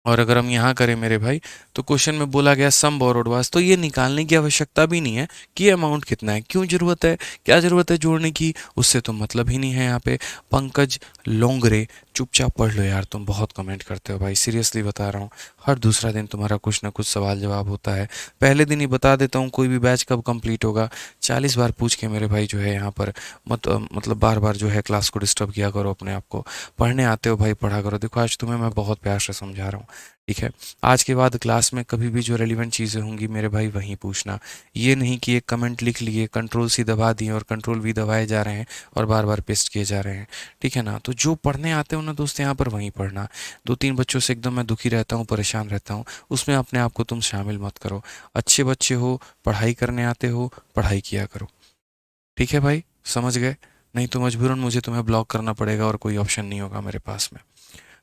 और अगर हम यहाँ करें मेरे भाई, तो क्वेश्चन में बोला गया सम बोरोड वाज, तो ये निकालने की आवश्यकता भी नहीं है कि अमाउंट कितना है। क्यों जरूरत है, क्या जरूरत है जोड़ने की, उससे तो मतलब ही नहीं है यहाँ पे। पंकज लोंगरे, चुपचाप पढ़ लो यार, तुम बहुत कमेंट करते हो भाई, सीरियसली बता रहा हूँ। हर दूसरा दिन तुम्हारा कुछ ना कुछ सवाल जवाब होता है। पहले दिन ही बता देता हूँ कोई भी बैच कब कंप्लीट होगा, 40 बार पूछ के मेरे भाई जो है यहाँ पर मतलब बार बार जो है क्लास को डिस्टर्ब किया करो अपने आप को। पढ़ने आते हो भाई, पढ़ा करो। देखो आज तुम्हें मैं बहुत प्यार से समझा रहा हूँ, ठीक है। आज के बाद क्लास में कभी भी जो रेलिवेंट चीज़ें होंगी मेरे भाई वहीं पूछना। ये नहीं कि एक कमेंट लिख लिए, कंट्रोल सी दबा दिए और कंट्रोल भी दबाए जा रहे हैं और बार बार पेस्ट किए जा रहे हैं, ठीक है ना। तो जो पढ़ने आते हो ना दोस्त, यहाँ पर वहीं पढ़ना। 2-3 बच्चों से एकदम मैं दुखी रहता हूँ, परेशान रहता हूँ, उसमें अपने आप को तुम शामिल मत करो। अच्छे बच्चे हो, पढ़ाई करने आते हो, पढ़ाई किया करो, ठीक है भाई, समझ गए। नहीं तो मजबूरन मुझे तुम्हें ब्लॉक करना पड़ेगा और कोई ऑप्शन नहीं होगा मेरे पास में।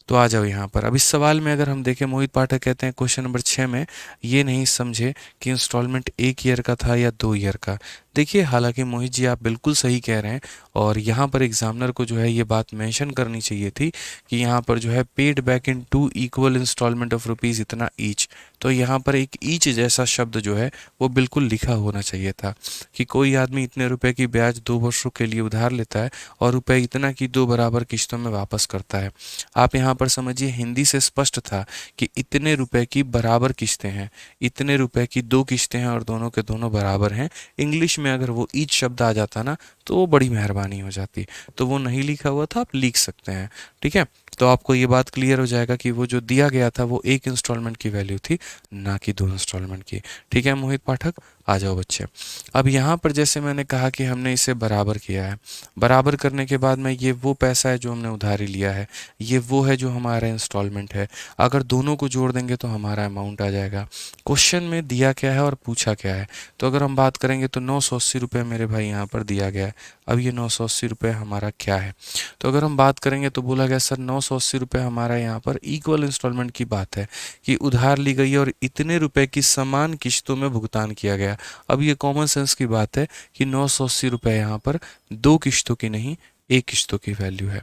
तो आ जाओ यहाँ पर। अब इस सवाल में अगर हम देखें, मोहित पाठक कहते हैं क्वेश्चन नंबर 6 में ये नहीं समझे कि इंस्टॉलमेंट 1 ईयर का था या 2 ईयर का। देखिए हालांकि मोहित जी आप बिल्कुल सही कह रहे हैं, और यहाँ पर एग्जामिनर को जो है ये बात मेंशन करनी चाहिए थी कि यहाँ पर जो है paid back in 2 equal instalment of rupees इतना ईच। तो यहाँ पर एक ईच जैसा शब्द जो है वो बिल्कुल लिखा होना चाहिए था कि कोई आदमी इतने रुपए की ब्याज 2 वर्षों के लिए उधार लेता है और रुपए इतना की 2 बराबर किश्तों में वापस करता है। आप यहाँ पर समझिए, हिंदी से स्पष्ट था कि इतने रुपए की बराबर किश्तें हैं, इतने रुपए की 2 किश्तें हैं और दोनों के दोनों बराबर हैं। इंग्लिश में अगर वो ईच शब्द आ जाता ना तो वो बड़ी मेहरबानी हो जाती। तो वो नहीं लिखा हुआ था, आप लिख सकते हैं, ठीक है। तो आपको ये बात क्लियर हो जाएगा कि वो जो दिया गया था वो 1 इंस्टॉलमेंट की वैल्यू थी, ना कि 2 इंस्टॉलमेंट की। ठीक है मोहित पाठक, आ जाओ बच्चे। अब यहाँ पर जैसे मैंने कहा कि हमने इसे बराबर किया है, बराबर करने के बाद में ये वो पैसा है जो हमने उधारी लिया है, ये वो है जो हमारा इंस्टॉलमेंट है। अगर दोनों को जोड़ देंगे तो हमारा अमाउंट आ जाएगा। क्वेश्चन में दिया क्या है और पूछा क्या है, तो अगर हम बात करेंगे तो 980 रुपये मेरे भाई यहाँ पर दिया गया है। अब ये 980 रुपये हमारा क्या है, तो अगर हम बात करेंगे तो बोला गया सर 980 रुपये हमारा यहाँ पर इक्वल इंस्टॉलमेंट की बात है कि उधार ली गई और इतने रुपए की समान किश्तों में भुगतान किया गया। अब ये कॉमन सेंस की बात है कि 980 रुपये यहाँ पर 2 किश्तों की नहीं, 1 किश्तों की वैल्यू है।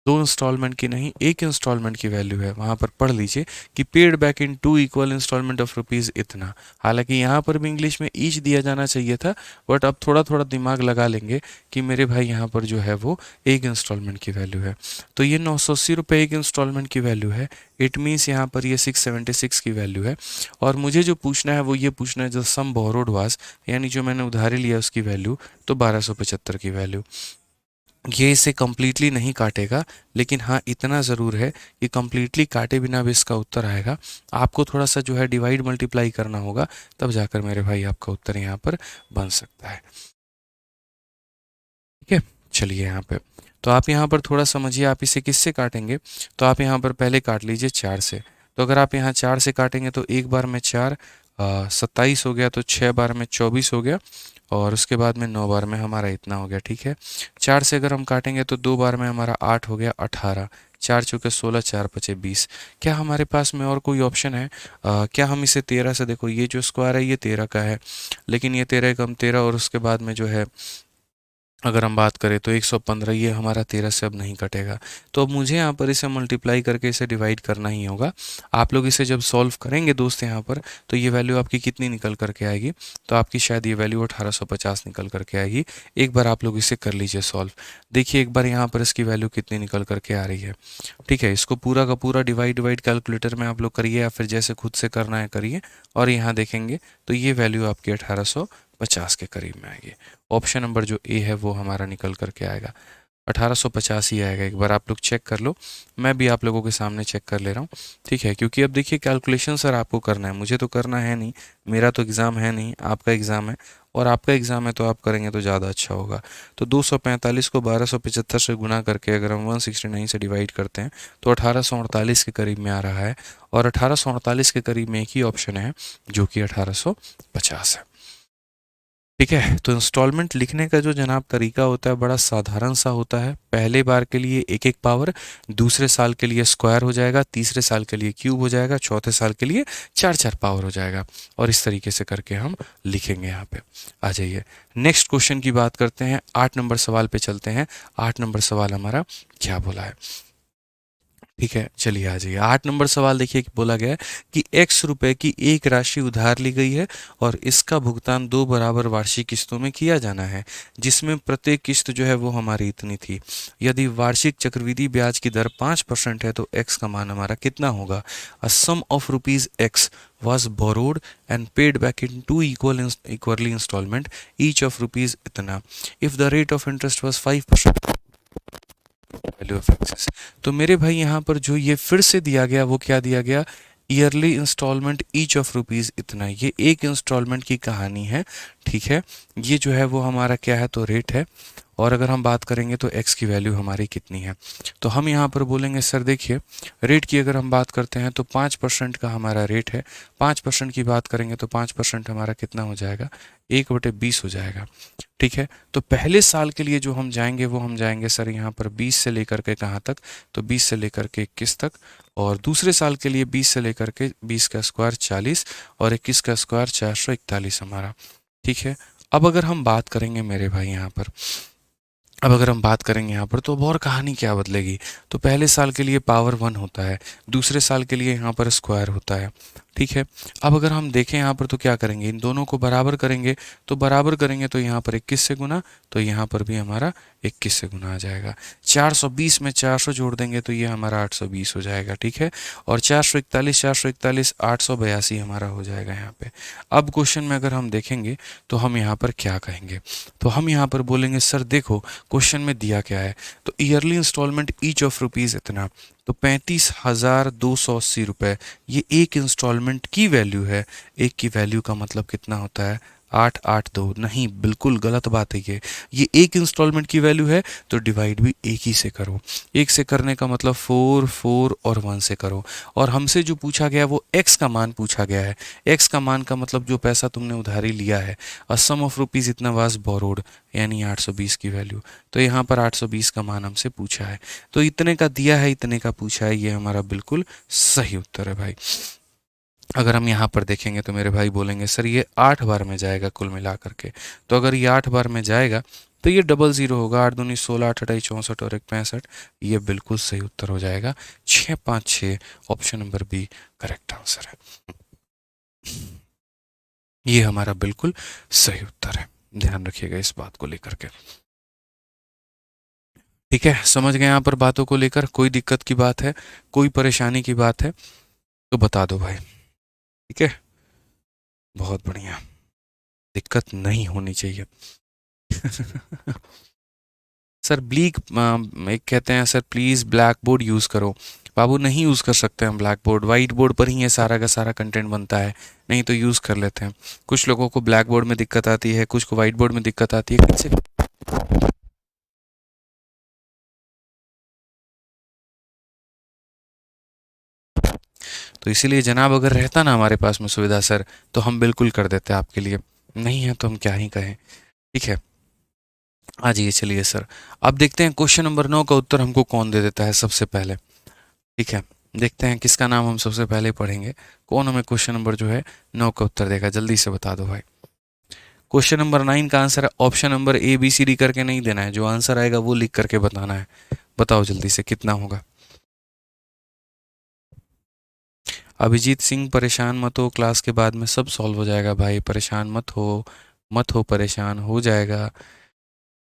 2 इंस्टॉलमेंट की नहीं, 1 इंस्टॉलमेंट की वैल्यू है। वहां पर पढ़ लीजिए कि paid back in 2 equal instalment of rupees इतना। हालांकि यहाँ पर भी इंग्लिश में ईच दिया जाना चाहिए था, बट अब थोड़ा थोड़ा दिमाग लगा लेंगे कि मेरे भाई यहाँ पर जो है वो 1 इंस्टॉलमेंट की वैल्यू है। तो ये 980 रुपये 1 इंस्टॉलमेंट की वैल्यू है। इट मीन्स यहाँ पर ये 676 की वैल्यू है। और मुझे जो पूछना है वो ये पूछना है जो सम बोरोड वाज, यानी जो मैंने उधारी लिया उसकी वैल्यू, तो 1275 की वैल्यू। ये इसे कम्प्लीटली नहीं काटेगा, लेकिन हाँ इतना ज़रूर है कि कम्प्लीटली काटे बिना भी इसका उत्तर आएगा। आपको थोड़ा सा जो है डिवाइड मल्टीप्लाई करना होगा, तब जाकर मेरे भाई आपका उत्तर यहाँ पर बन सकता है, ठीक है। चलिए यहाँ पे तो आप यहाँ पर थोड़ा समझिए, आप इसे किससे काटेंगे, तो आप यहाँ पर पहले काट लीजिए 4 से। तो अगर आप यहाँ 4 से काटेंगे तो एक बार में 4 27 हो गया, तो 6 बार में 24 हो गया, और उसके बाद में 9 बार में हमारा इतना हो गया, ठीक है। 4 से अगर हम काटेंगे तो 2 बार में हमारा 8 हो गया, 18, 4 चौके 16, 4 पचे 20। क्या हमारे पास में और कोई ऑप्शन है? क्या हम इसे 13 से, देखो ये जो स्क्वायर है ये 13 का है, लेकिन ये 13 कम 13 और उसके बाद में जो है अगर हम बात करें तो 115, ये हमारा 13 से अब नहीं कटेगा। तो अब मुझे यहाँ पर इसे मल्टीप्लाई करके इसे डिवाइड करना ही होगा। आप लोग इसे जब सॉल्व करेंगे दोस्त यहाँ पर, तो ये वैल्यू आपकी कितनी निकल करके आएगी, तो आपकी शायद ये वैल्यू 1850 निकल करके आएगी। एक बार आप लोग इसे कर लीजिए सॉल्व, देखिए एक बार यहाँ पर इसकी वैल्यू कितनी निकल करके आ रही है, ठीक है। इसको पूरा का पूरा डिवाइड कैलकुलेटर में आप लोग करिए, या फिर जैसे खुद से करना है करिए, और यहाँ देखेंगे तो ये वैल्यू आपकी 1850 1850 के करीब में आएगी। ऑप्शन नंबर जो ए है वो हमारा निकल करके आएगा 1850 ही आएगा। एक बार आप लोग चेक कर लो, मैं भी आप लोगों के सामने चेक कर ले रहा हूँ, ठीक है। क्योंकि अब देखिए कैलकुलेशन सर आपको करना है, मुझे तो करना है नहीं, मेरा तो एग्ज़ाम है नहीं, आपका एग्ज़ाम है, और आपका एग्ज़ाम है तो आप करेंगे तो ज़्यादा अच्छा होगा। तो 245 को 1275 से गुना करके अगर हम 169 से डिवाइड करते हैं तो 1848 के करीब में आ रहा है, और 1848 के करीब में एक ही ऑप्शन है जो कि 1850 है, ठीक है। तो इंस्टॉलमेंट लिखने का जो जनाब तरीका होता है बड़ा साधारण सा होता है। पहले बार के लिए एक एक पावर, दूसरे साल के लिए स्क्वायर हो जाएगा, तीसरे साल के लिए क्यूब हो जाएगा, चौथे साल के लिए चार चार पावर हो जाएगा, और इस तरीके से करके हम लिखेंगे। यहाँ पे आ जाइए, नेक्स्ट क्वेश्चन की बात करते हैं। 8 नंबर सवाल पे चलते हैं। 8 नंबर सवाल हमारा क्या बोला है, ठीक है, चलिए आ जाइए। 8 नंबर सवाल देखिए, बोला गया है कि x रुपए की एक राशि उधार ली गई है और इसका भुगतान 2 बराबर वार्षिक किस्तों में किया जाना है, जिसमें प्रत्येक किस्त जो है वो हमारी इतनी थी। यदि वार्षिक चक्रवृद्धि ब्याज की दर 5% है तो x का मान हमारा कितना होगा। A sum of rupees x was borrowed and paid back in two equally installment each of rupees इतना। If the rate of interest was 5%, value of X's. तो मेरे भाई यहाँ पर जो ये फिर से दिया गया वो क्या दिया गया, yearly instalment each of rupees इतना, ये एक इंस्टॉलमेंट की कहानी है, ठीक है। ये जो है वो हमारा क्या है, तो रेट है, और अगर हम बात करेंगे तो x की वैल्यू हमारी कितनी है। तो हम यहाँ पर बोलेंगे सर देखिए, रेट की अगर हम बात करते हैं तो 5% का हमारा रेट है। 5% की बात करेंगे तो 5% हमारा कितना हो जाएगा, 1/20 हो जाएगा, ठीक है। तो पहले साल के लिए जो हम जाएंगे वो हम जाएंगे सर यहाँ पर 20 से लेकर के कहाँ तक, तो 20 से लेकर के 21 तक, और दूसरे साल के लिए 20 से लेकर के 20 का स्क्वायर 40 और 21 का स्क्वायर 441 हमारा, ठीक है। अब अगर हम बात करेंगे मेरे भाई यहाँ पर, अब अगर हम बात करेंगे यहाँ पर तो अब और कहानी क्या बदलेगी। तो पहले साल के लिए पावर 1 होता है, दूसरे साल के लिए यहाँ पर स्क्वायर होता है, ठीक है। अब अगर हम देखें यहाँ पर तो क्या करेंगे, इन दोनों को बराबर करेंगे, तो बराबर करेंगे तो यहाँ पर 21 से गुना, तो यहाँ पर भी हमारा 21 से गुना आ जाएगा। 420 में 400 जोड़ देंगे तो ये हमारा 820 हो जाएगा, ठीक है। और 441 882 हमारा हो जाएगा यहाँ पे। अब क्वेश्चन में अगर हम देखेंगे तो हम यहाँ पर क्या कहेंगे, तो हम यहाँ पर बोलेंगे सर देखो क्वेश्चन में दिया क्या है, तो yearly instalment each of rupees इतना, तो 35,280 रुपये ये एक इंस्टॉलमेंट की वैल्यू है। एक की वैल्यू का मतलब कितना होता है, 882, नहीं बिल्कुल गलत बात है ये एक इंस्टॉलमेंट की वैल्यू है तो डिवाइड भी एक ही से करो। एक से करने का मतलब 4 4 और 1 से करो, और हमसे जो पूछा गया वो x का मान पूछा गया है। x का मान का मतलब जो पैसा तुमने उधारी लिया है, अ सम ऑफ रुपीज़ इतना वाज बोरोड, यानी 820 की वैल्यू। तो यहाँ पर 820 का मान हमसे पूछा है, तो इतने का दिया है, इतने का पूछा है, ये हमारा बिल्कुल सही उत्तर है भाई। अगर हम यहाँ पर देखेंगे तो मेरे भाई बोलेंगे सर ये 8 बार में जाएगा कुल मिला करके, तो अगर ये 8 बार में जाएगा तो ये 00 होगा, 8 दूनी 16, 8 अठाई 64 और 1 65, ये बिल्कुल सही उत्तर हो जाएगा। 656 option number B correct answer है, ये हमारा बिल्कुल सही उत्तर है। ध्यान रखिएगा इस बात को लेकर के, ठीक है। समझ गए यहाँ पर बातों को लेकर, कोई दिक्कत की बात है, कोई परेशानी की बात है तो बता दो भाई, ठीक है। बहुत बढ़िया, दिक्कत नहीं होनी चाहिए। सर ब्लीक एक कहते हैं sir please black board use करो। बाबू नहीं यूज़ कर सकते हम ब्लैक बोर्ड, वाइट बोर्ड पर ही ये सारा का सारा कंटेंट बनता है, नहीं तो यूज़ कर लेते हैं। कुछ लोगों को ब्लैक बोर्ड में दिक्कत आती है, कुछ को वाइट बोर्ड में दिक्कत आती है, कैसे। तो इसीलिए जनाब अगर रहता ना हमारे पास में सुविधा सर, तो हम बिल्कुल कर देते आपके लिए, नहीं है तो हम क्या ही कहें, ठीक है। आ जाइए चलिए सर, अब देखते हैं क्वेश्चन नंबर 9 का उत्तर हमको कौन दे देता है सबसे पहले, ठीक है। देखते हैं किसका नाम हम सबसे पहले पढ़ेंगे, कौन हमें क्वेश्चन नंबर जो है 9 का उत्तर देगा, जल्दी से बता दो भाई। क्वेश्चन नंबर 9 का आंसर है option number A B C D करके नहीं देना है, जो आंसर आएगा वो लिख करके बताना है। बताओ जल्दी से कितना होगा। अभिजीत सिंह परेशान मत हो, क्लास के बाद में सब सॉल्व हो जाएगा भाई, परेशान मत हो, मत हो परेशान, हो जाएगा,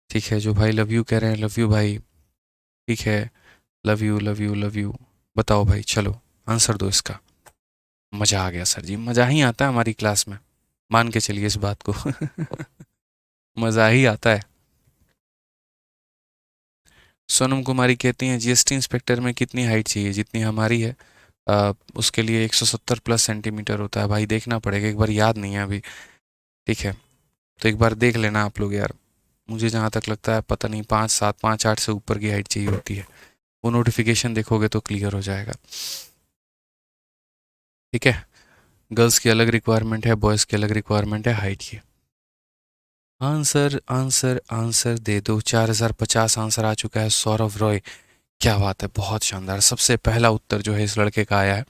ठीक है। जो भाई लव यू कह रहे हैं, लव यू भाई, ठीक है, love you love you love you. बताओ भाई, चलो आंसर दो इसका। मज़ा आ गया सर जी, मज़ा ही आता है हमारी क्लास में, मान के चलिए इस बात को। मज़ा ही आता है। सोनम कुमारी कहती हैं जीएसटी इंस्पेक्टर में कितनी हाइट चाहिए? जितनी हमारी है। उसके लिए 170 प्लस सेंटीमीटर होता है भाई, देखना पड़ेगा एक बार, याद नहीं है अभी। ठीक है, तो एक बार देख लेना आप लोग यार। मुझे जहाँ तक लगता है पता नहीं 5'7", 5'8" से ऊपर की हाइट चाहिए होती है। वो नोटिफिकेशन देखोगे तो क्लियर हो जाएगा। ठीक है, गर्ल्स की अलग रिक्वायरमेंट है, बॉयज़ की अलग रिक्वायरमेंट है हाइट की। आंसर आंसर आंसर दे दो। 4050 आंसर आ चुका है सौरभ रॉय। क्या बात है, बहुत शानदार। सबसे पहला उत्तर जो है इस लड़के का आया है,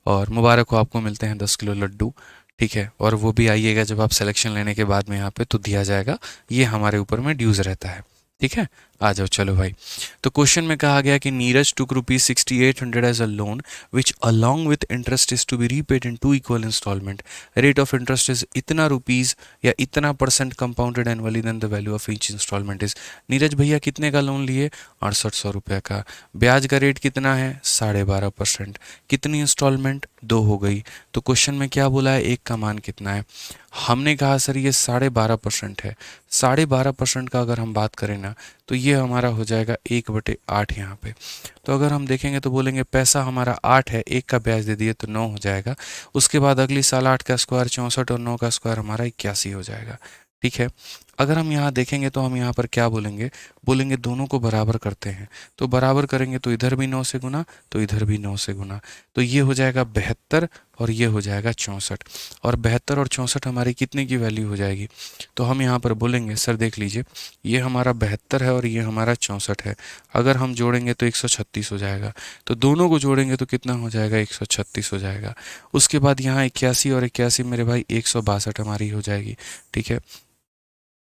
और मुबारक हो, आपको मिलते हैं 10 किलो लड्डू। ठीक है, और वो भी आइएगा जब आप सिलेक्शन लेने के बाद में यहाँ पे तो दिया जाएगा, ये हमारे ऊपर में ड्यूज़ रहता है। ठीक है, आ जाओ चलो भाई। तो क्वेश्चन में कहा गया कि Neeraj took ₹6800 as a loan which along with interest is to be repaid in 2 equal instalment. Rate of interest is इतना रुपीज़ या इतना percent compounded annually, then the value of each instalment is. Neeraj भैया कितने का लोन लिए? 6800 रुपये का। ब्याज का रेट कितना है? 12.5%। कितनी इंस्टॉलमेंट? 2 हो गई। तो क्वेश्चन में क्या बोला है, एक का मान कितना है? हमने कहा सर ये 12.5% है। 12.5% का अगर हम बात करें ना, तो ये हमारा हो जाएगा 1/8 यहाँ पे। तो अगर हम देखेंगे तो बोलेंगे पैसा हमारा 8 है, एक का ब्याज दे दिए तो 9 हो जाएगा। उसके बाद अगली साल 8 का स्क्वायर 64 और 9 का स्क्वायर हमारा 81 हो जाएगा। ठीक है, अगर हम यहाँ देखेंगे तो हम यहाँ पर क्या बोलेंगे, बोलेंगे दोनों को बराबर करते हैं। तो बराबर करेंगे तो इधर भी 9 से गुना, तो इधर भी 9 से गुना, तो ये हो जाएगा 72 और ये हो जाएगा 64। और 72 और 64 हमारी कितने की वैल्यू हो जाएगी? तो हम यहाँ पर बोलेंगे सर देख लीजिए, ये हमारा 72 है और ये हमारा 64 है। अगर हम जोड़ेंगे तो 136 हो जाएगा। तो दोनों को जोड़ेंगे तो कितना हो जाएगा? 136 हो जाएगा। उसके बाद यहाँ 81 और 81 मेरे भाई 162 हमारी हो जाएगी। ठीक है,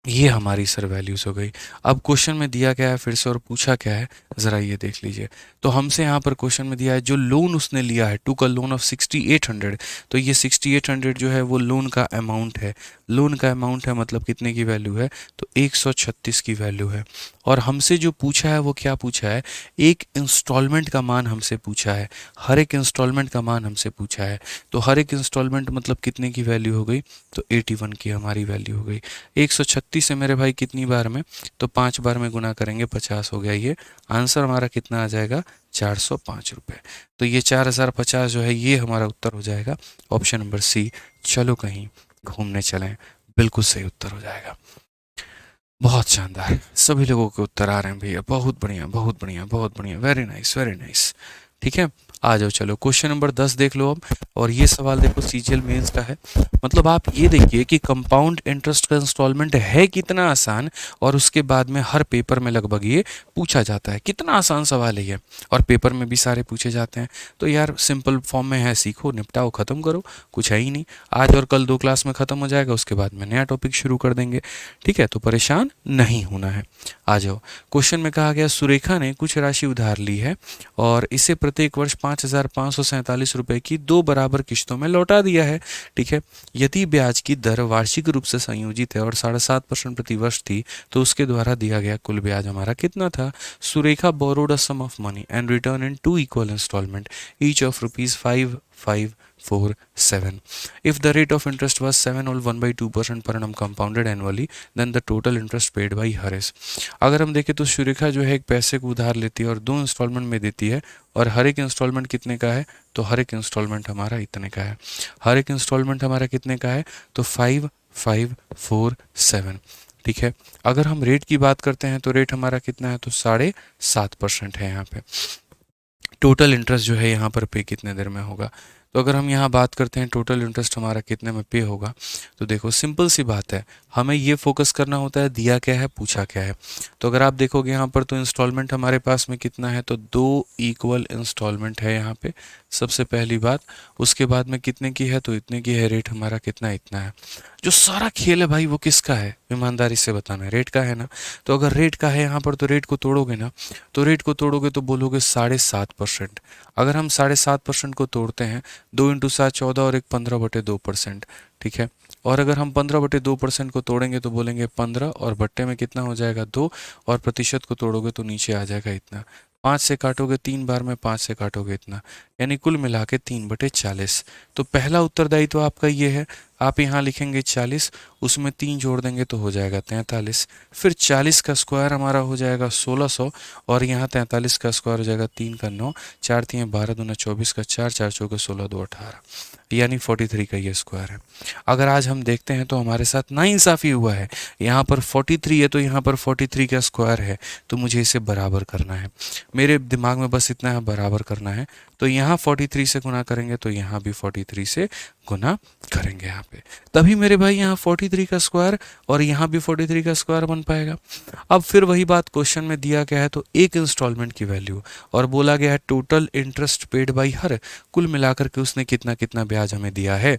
ये हमारी सर वैल्यूज़ हो गई। अब क्वेश्चन में दिया क्या है फिर से और पूछा क्या है, ज़रा ये देख लीजिए। तो हमसे यहाँ पर क्वेश्चन में दिया है जो लोन उसने लिया है, टू का लोन ऑफ 6800। तो ये 6800 जो है वो लोन का अमाउंट है। लोन का अमाउंट है मतलब कितने की वैल्यू है? तो 136 की वैल्यू है। और हमसे जो पूछा है वो क्या पूछा है? एक इंस्टॉलमेंट का मान हमसे पूछा है। हर एक इंस्टॉलमेंट का मान हमसे पूछा है। तो हर एक इंस्टॉलमेंट मतलब कितने की वैल्यू हो गई? तो 81 की हमारी वैल्यू हो गई। 136 से मेरे भाई कितनी बार में? तो 5 बार में गुना करेंगे 50 हो गया। ये आंसर हमारा कितना आ जाएगा? 405 रुपये। तो ये 4050 जो है ये हमारा उत्तर हो जाएगा ऑप्शन नंबर सी। चलो कहीं घूमने चलें, बिल्कुल सही उत्तर हो जाएगा। बहुत शानदार, सभी लोगों के उत्तर आ रहे हैं भैया, बहुत बढ़िया बहुत बढ़िया बहुत बढ़िया, वेरी नाइस वेरी नाइस। ठीक है, आ जाओ चलो क्वेश्चन नंबर 10 देख लो अब। और ये सवाल देखो सीजीएल मेंस का है। मतलब आप ये देखिए कि कंपाउंड इंटरेस्ट का इंस्टॉलमेंट है कितना आसान, और उसके बाद में हर पेपर में लगभग ये पूछा जाता है। कितना आसान सवाल है ये, और पेपर में भी सारे पूछे जाते हैं। तो यार सिंपल फॉर्म में है, सीखो निपटाओ ख़त्म करो, कुछ है ही नहीं। आज और कल 2 क्लास में ख़त्म हो जाएगा, उसके बाद में नया टॉपिक शुरू कर देंगे। ठीक है, तो परेशान नहीं होना है। आ जाओ, क्वेश्चन में कहा गया सुरेखा ने कुछ राशि उधार ली है और इसे प्रत्येक वर्ष 5547 रुपये की 2 बराबर किश्तों में लौटा दिया है। ठीक है, यदि ब्याज की दर वार्षिक रूप से संयोजित है और 7.5% प्रति वर्ष थी, तो उसके द्वारा दिया गया कुल ब्याज हमारा कितना था? Surekha borrowed a sum of money and return in 2 equal instalment each of ₹5547. If the rate of interest was 7 or 1/2% per annum compounded annually, then the total interest paid by her is। अगर हम देखें तो सुरेखा जो है एक पैसे को उधार लेती है और 2 इंस्टॉलमेंट में देती है, और हर एक इंस्टॉलमेंट कितने का है? तो हर एक इंस्टॉलमेंट हमारा इतने का है। हर एक इंस्टॉलमेंट हमारा कितने का है? तो 5547। ठीक है, अगर हम रेट की बात करते हैं तो रेट हमारा कितना है? तो 7.5% है यहाँ पे। टोटल इंटरेस्ट जो है यहाँ पर पे कितने देर में होगा? तो अगर हम यहाँ बात करते हैं टोटल इंटरेस्ट हमारा कितने में पे होगा, तो देखो सिंपल सी बात है, हमें ये फोकस करना होता है दिया क्या है पूछा क्या है। तो अगर आप देखोगे यहाँ पर तो इंस्टॉलमेंट हमारे पास में कितना है? तो 2 इक्वल इंस्टॉलमेंट है यहाँ पे, सबसे पहली बात। उसके बाद में कितने की है? तो इतने की है। रेट हमारा कितना? इतना है। जो सारा खेल है भाई वो किसका है? ईमानदारी से बताना है, रेट का है ना। तो अगर रेट का है यहाँ पर तो रेट को तोड़ोगे ना, तो रेट को तोड़ोगे तो बोलोगे 7.5%। अगर हम 7.5% को तोड़ते हैं, 2 × 7 14 और एक 15/2%। ठीक है, और अगर हम 15/2% को तोड़ेंगे तो बोलेंगे 15, और बट्टे में कितना हो जाएगा? 2, और प्रतिशत को तोड़ोगे तो नीचे आ जाएगा इतना। 5 से काटोगे 3 बार में, 5 से काटोगे इतना, यानी कुल मिला के 3/40। तो पहला उत्तरदायित्व आपका ये है, आप यहाँ लिखेंगे 40, उसमें 3 जोड़ देंगे तो हो जाएगा 43। फिर 40 का स्क्वायर हमारा हो जाएगा 1600, और यहाँ 43 का स्क्वायर हो जाएगा 3 का 9, 4 3 12 दूना 24 का 4, 4 चौके 16 2 18, यानी 43 का ये स्क्वायर है। अगर आज हम देखते हैं तो हमारे साथ नाइंसाफ़ी हुआ है, यहाँ पर 43 है तो यहाँ पर 43 का स्क्वायर है, तो मुझे इसे बराबर करना है। मेरे दिमाग में बस इतना है, बराबर करना है। तो यहाँ 43 से गुना करेंगे तो यहाँ भी 43 से गुना करेंगे यहाँ पे, तभी मेरे भाई यहाँ 43 का स्क्वायर और यहाँ भी 43 का स्क्वायर बन पाएगा। अब फिर वही बात, क्वेश्चन में दिया गया है तो एक इंस्टॉलमेंट की वैल्यू, और बोला गया है टोटल इंटरेस्ट पेड बाई हर, कुल मिलाकर के उसने कितना कितना ब्याज हमें दिया है।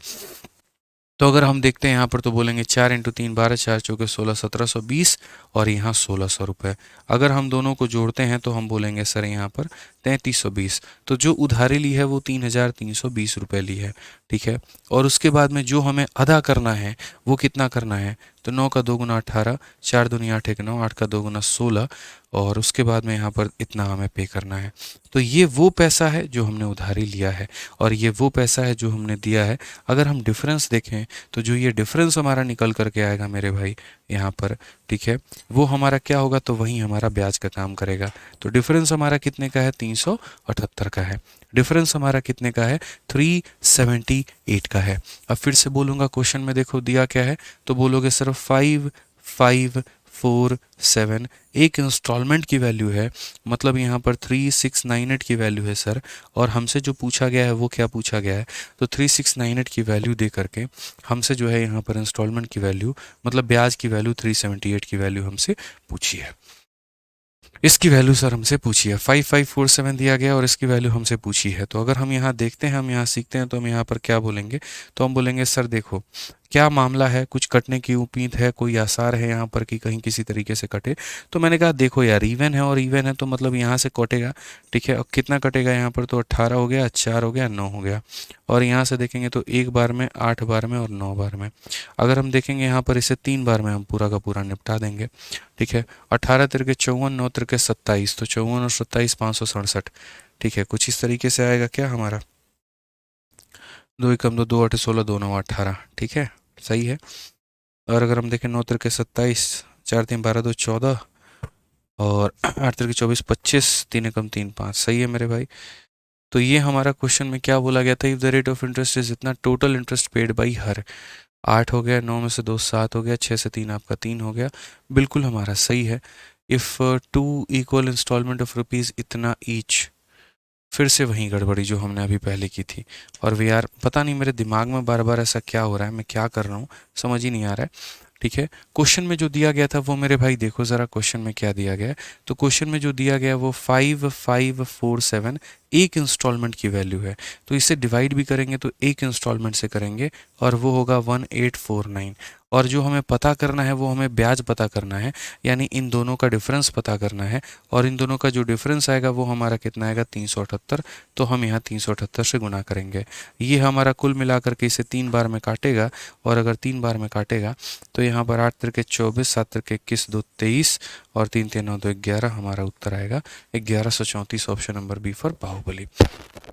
तो अगर हम देखते हैं यहाँ पर तो बोलेंगे 4 × 3 12, 4 चौके 16 1720, और यहाँ 1600 रुपये। अगर हम दोनों को जोड़ते हैं तो हम बोलेंगे सर यहाँ पर 3320। तो जो उधारी ली है वो 3320 रुपये ली है, ठीक है। और उसके बाद में जो हमें अदा करना है वो कितना करना है, तो 9 का 2 गुना 18, 4 दूनी 8 1 9, 8 का 2 गुना 16, और उसके बाद में यहाँ पर इतना हमें पे करना है। तो ये वो पैसा है जो हमने उधारी लिया है, और ये वो पैसा है जो हमने दिया है। अगर हम डिफरेंस देखें तो जो ये डिफरेंस हमारा निकल करके आएगा मेरे भाई यहाँ पर, ठीक है, वो हमारा क्या होगा, तो वही हमारा ब्याज का काम करेगा। तो डिफरेंस हमारा कितने का है, 378 का है। डिफरेंस हमारा कितने का है, 378 का है। अब फिर से बोलूँगा, क्वेश्चन में देखो दिया क्या है, तो बोलोगे सर 5547 एक इंस्टॉलमेंट की वैल्यू है, मतलब यहाँ पर 3698 की वैल्यू है सर। और हमसे जो पूछा गया है वो क्या पूछा गया है, तो 3698 की वैल्यू दे करके हमसे जो है यहाँ पर इंस्टॉलमेंट की वैल्यू, मतलब ब्याज की वैल्यू 378 की वैल्यू हमसे पूछी है। इसकी वैल्यू सर हमसे पूछी है, 5547 दिया गया और इसकी वैल्यू हमसे पूछी है। तो अगर हम यहाँ देखते हैं, हम यहाँ सीखते हैं, तो हम यहाँ पर क्या बोलेंगे, तो हम बोलेंगे सर देखो क्या मामला है, कुछ कटने की उम्मीद है, कोई आसार है यहाँ पर कि कहीं किसी तरीके से कटे। तो मैंने कहा देखो यार इवन है, और इवन है तो मतलब यहाँ से कटेगा, ठीक है। और कितना कटेगा यहाँ पर, तो 18 हो गया, 4 हो गया, 9 हो गया। और यहाँ से देखेंगे तो 1 बार में, 8 बार में और 9 बार में। अगर हम देखेंगे यहाँ पर इसे 3 बार में हम पूरा का पूरा निपटा देंगे, ठीक है। 18 तिरके 54, 9 तिरके 27, तो 54 और 27 567, ठीक है। कुछ इस तरीके से आएगा क्या हमारा, 2 एकम 2, 2 8 16, 2 9 18, ठीक है, सही है। और अगर हम देखें 9 तिरके 27, 4 3 12 2 14, और 8 तिरके 24 25, 3 एकम 3 5, सही है मेरे भाई। तो ये हमारा क्वेश्चन में क्या बोला गया था, if the rate of interest is इतना, total interest paid by her, 8 हो गया, 9 में से 2 7 हो गया, 6 से 3 आपका 3 हो गया, बिल्कुल हमारा सही है। If 2 equal instalment of rupees इतना ईच, फिर से वही गड़बड़ी जो हमने अभी पहले की थी। और वी यार पता नहीं मेरे दिमाग में बार बार ऐसा क्या हो रहा है, मैं क्या कर रहा हूँ समझ ही नहीं आ रहा है, ठीक है। क्वेश्चन में जो दिया गया था वो मेरे भाई देखो ज़रा, क्वेश्चन में क्या दिया गया है, तो क्वेश्चन में जो दिया गया है वो 5547 एक इंस्टॉलमेंट की वैल्यू है। तो इसे डिवाइड भी करेंगे तो एक इंस्टॉलमेंट से करेंगे, और वो होगा 1849। और जो हमें पता करना है वो हमें ब्याज पता करना है, यानी इन दोनों का डिफरेंस पता करना है। और इन दोनों का जो डिफरेंस आएगा वो हमारा कितना आएगा, 378। तो हम यहाँ 378 से गुना करेंगे। ये हमारा कुल मिलाकर के इसे 3 बार में काटेगा, और अगर 3 बार में काटेगा तो यहाँ पर 8 तिरके 24, 7 तिरके 21, 2 23, और 3 3 9 2 11, हमारा उत्तर आएगा 1134, option number B for Baahubali.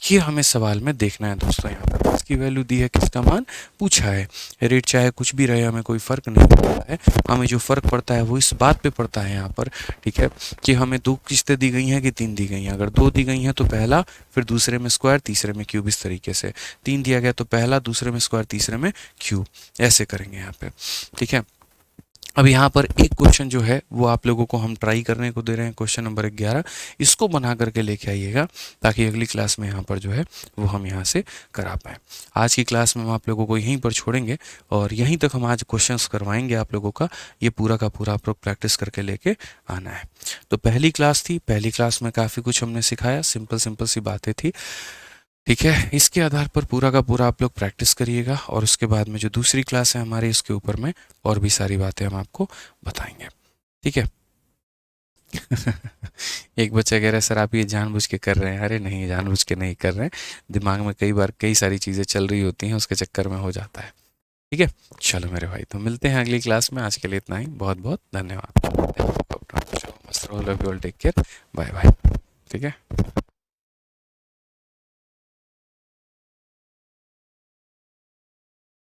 ये हमें सवाल में देखना है दोस्तों। यहाँ पर किसकी वैल्यू दी है, किसका मान पूछा है। रेट चाहे कुछ भी रहे, हमें कोई फ़र्क नहीं पड़ता है। हमें जो फ़र्क पड़ता है वो इस बात पे पड़ता है यहाँ पर, ठीक है, कि हमें 2 किस्तें दी गई हैं कि 3 दी गई हैं। अगर 2 दी गई हैं तो पहला, फिर दूसरे में स्क्वायर, तीसरे में क्यूब, इस तरीके से। 3 दिया गया तो पहला, दूसरे में स्क्वायर, तीसरे में क्यूब, ऐसे करेंगे यहाँ पे, ठीक है। अब यहाँ पर एक क्वेश्चन जो है वो आप लोगों को हम ट्राई करने को दे रहे हैं, क्वेश्चन नंबर 11। इसको बना करके लेके आइएगा ताकि अगली क्लास में यहाँ पर जो है वो हम यहाँ से करा पाएँ। आज की क्लास में हम आप लोगों को यहीं पर छोड़ेंगे, और यहीं तक हम आज क्वेश्चंस करवाएंगे आप लोगों का। ये पूरा का पूरा आप लोग प्रैक्टिस करके लेके आना है। तो पहली क्लास थी, पहली क्लास में काफ़ी कुछ हमने सिखाया, सिंपल सिंपल सी बातें थी, ठीक है। इसके आधार पर पूरा का पूरा आप लोग प्रैक्टिस करिएगा, और उसके बाद में जो दूसरी क्लास है हमारी, इसके ऊपर में और भी सारी बातें हम आपको बताएंगे, ठीक है। एक बच्चा कह रहा है सर आप ये जानबूझ के कर रहे हैं। अरे नहीं, जानबूझ के नहीं कर रहे हैं, दिमाग में कई बार कई सारी चीज़ें चल रही होती हैं, उसके चक्कर में हो जाता है, ठीक है। चलो मेरे भाई, तो मिलते हैं अगली क्लास में। आज के लिए इतना ही, बहुत बहुत धन्यवाद। मस्त रहो, love you all, take care, bye bye, ठीक है।